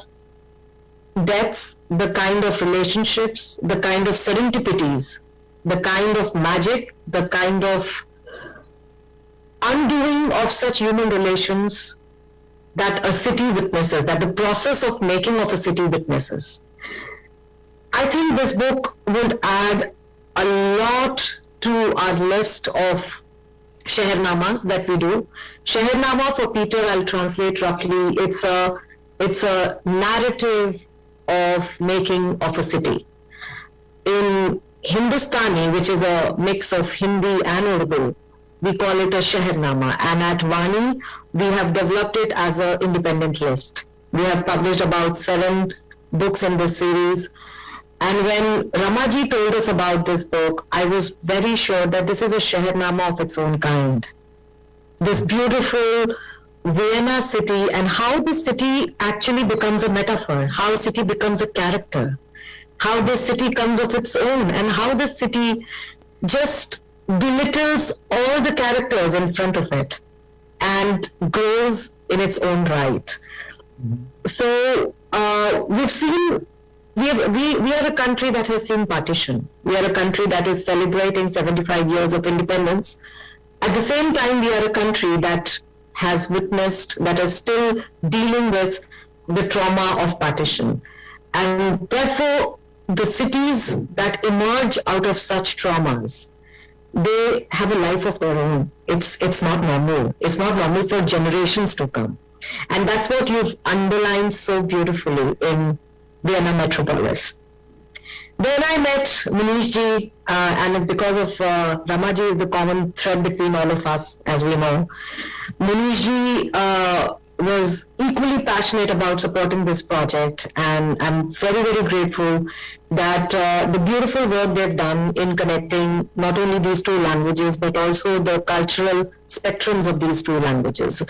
depths, the kind of relationships, the kind of serendipities, the kind of magic, the kind of undoing of such human relations that a city witnesses, that the process of making of a city witnesses. I think this book would add a lot to our list of Shehernamas that we do. Shehernama, for Peter, I'll translate roughly. It's a narrative of making of a city. In Hindustani, which is a mix of Hindi and Urdu, we call it a Shehernama. And at Vani, we have developed it as an independent list. We have published about 7 books in this series. And when Ramaji told us about this book, I was very sure that this is a Shehernama of its own kind. This beautiful Vienna city, and how the city actually becomes a metaphor, how a city becomes a character, how this city comes of its own, and how the city just belittles all the characters in front of it and grows in its own right. So we've seen, we are a country that has seen partition. We are a country that is celebrating 75 years of independence. At the same time, we are a country that has witnessed, that is still dealing with the trauma of partition. And therefore, the cities that emerge out of such traumas, they have a life of their own. It's not normal. It's not normal for generations to come. And that's what you've underlined so beautifully in Vienna Metropolis. Then I met Manish ji, and because of Ramaji is the common thread between all of us, as we know. Manish ji was equally passionate about supporting this project, and I'm very, very grateful that the beautiful work they've done in connecting not only these 2 languages, but also the cultural spectrums of these 2 languages.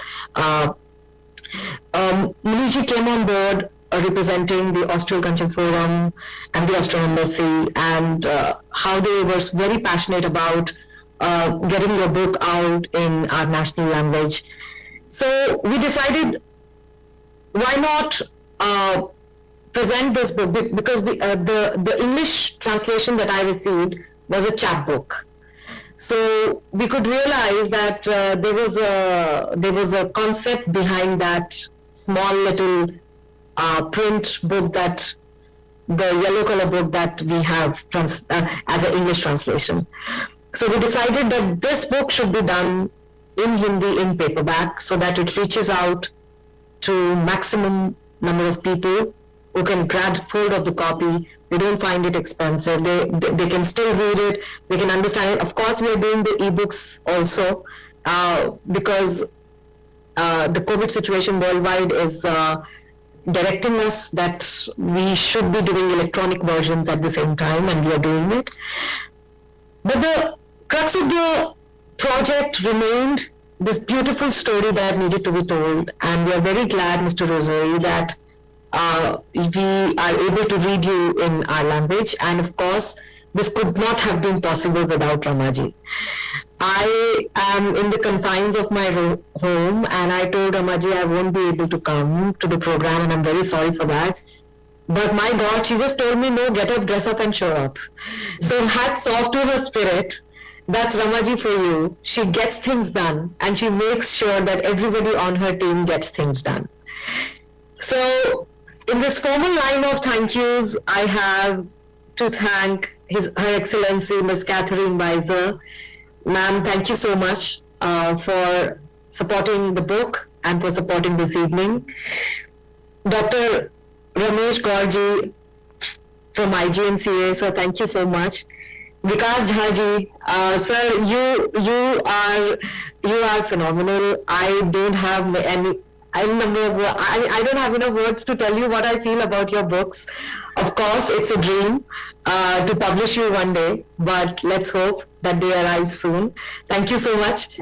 Manish ji came on board representing the Austro-Culture Forum and the Austrian Embassy, and how they were very passionate about getting your book out in our national language. So we decided, why not present this book, because the English translation that I received was a chapbook. So we could realize that there was a concept behind that small little print book, that the yellow color book that we have as an English translation. So we decided that this book should be done in Hindi in paperback, so that it reaches out to maximum number of people who can grab hold of the copy. They don't find it expensive. They can still read it. They can understand it. Of course, we are doing the ebooks also because the COVID situation worldwide is directing us that we should be doing electronic versions at the same time, and we are doing it. But the crux of the project remained this beautiful story that needed to be told, and we are very glad, Mr. Rosori, that we are able to read you in our language, and of course, this could not have been possible without Ramaji. I am in the confines of my home, and I told Ramaji I won't be able to come to the program, and I'm very sorry for that. But my God, she just told me, no, get up, dress up, and show up. So hats off to her spirit. That's Ramaji for you. She gets things done, and she makes sure that everybody on her team gets things done. So in this formal line of thank yous, I have to thank Her Excellency Ms. Catherine Weiser. Ma'am, thank you so much for supporting the book and for supporting this evening. Dr. Ramesh Gaurji from IGNCA, sir, thank you so much. Vikas Jhaji, sir, you are phenomenal. I don't have I don't have enough words to tell you what I feel about your books. Of course, it's a dream to publish you one day, but let's hope that day arrives soon. Thank you so much.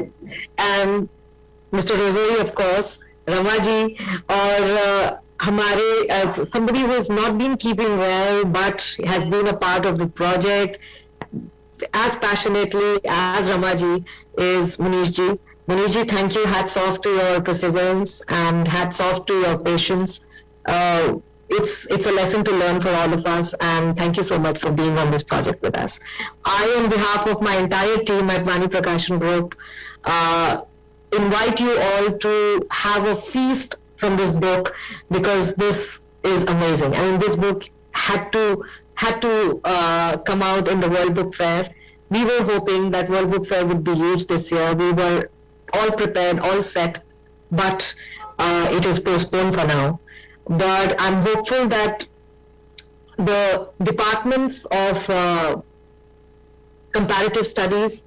And Mr. Rosori, of course, Ramaji, or somebody who has not been keeping well, but has been a part of the project. as passionately as Ramaji is Munishji. Munishji, thank you. Hats off to your perseverance and hats off to your patience. It's a lesson to learn for all of us, and thank you so much for being on this project with us. I, on behalf of my entire team at Vani Prakashan Group, invite you all to have a feast from this book, because this is amazing. I mean, this book had to come out in the World Book Fair. We were hoping that World Book Fair would be huge this year. We were all prepared, all set, but it is postponed for now. But I'm hopeful that the departments of comparative studies,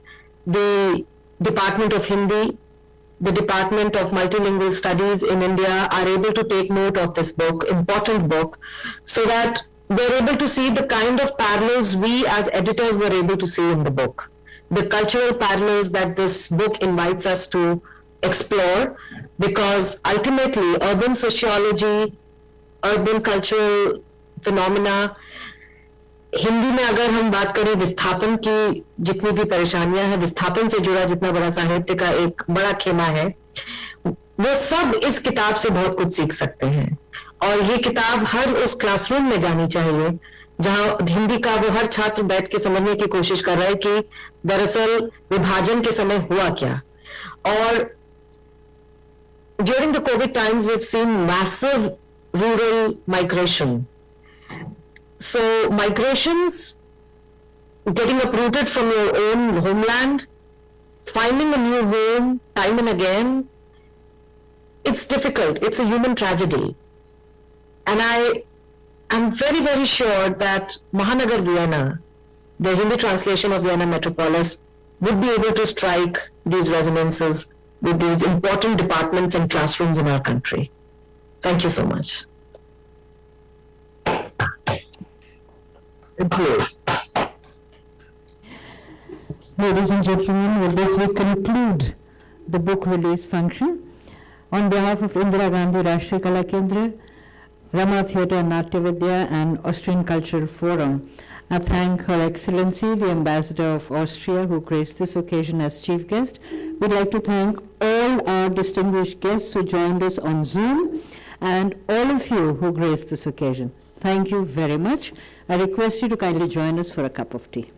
the Department of Hindi, the Department of Multilingual Studies in India are able to take note of this book, important book, so that they're able to see the kind of parallels we as editors were able to see in the book, the cultural parallels that this book invites us to explore, because ultimately urban sociology, urban cultural phenomena, Hindi में अगर हम बात करें विस्थापन की जितनी भी परेशानियां हैं, विस्थापन से जुड़ा जितना बड़ा साहित्य का एक बड़ा खेमा है, वो सब इस किताब से बहुत कुछ सीख सकते हैं। और ये किताब हर उस क्लासरूम में जानी चाहिए जहां हिंदी का वो हर छात्र बैठ के समझने की कोशिश कर रहा है कि दरअसल विभाजन के समय हुआ क्या। और during the COVID times, we've seen massive rural migration. So migrations, getting uprooted from your own homeland, finding a new home time and again, it's difficult. It's a human tragedy. And I am very, very sure that Mahanagar Vienna, the Hindi translation of Vienna Metropolis, would be able to strike these resonances with these important departments and classrooms in our country. Thank you so much. Thank you. Ladies and gentlemen, with this we conclude the book release function. On behalf of Indira Gandhi Rashtriya Kala Kendra, Rama Theatre Natya Vidya and Austrian Cultural Forum, I thank Her Excellency, the Ambassador of Austria, who graced this occasion as chief guest. We'd like to thank all our distinguished guests who joined us on Zoom and all of you who graced this occasion. Thank you very much. I request you to kindly join us for a cup of tea.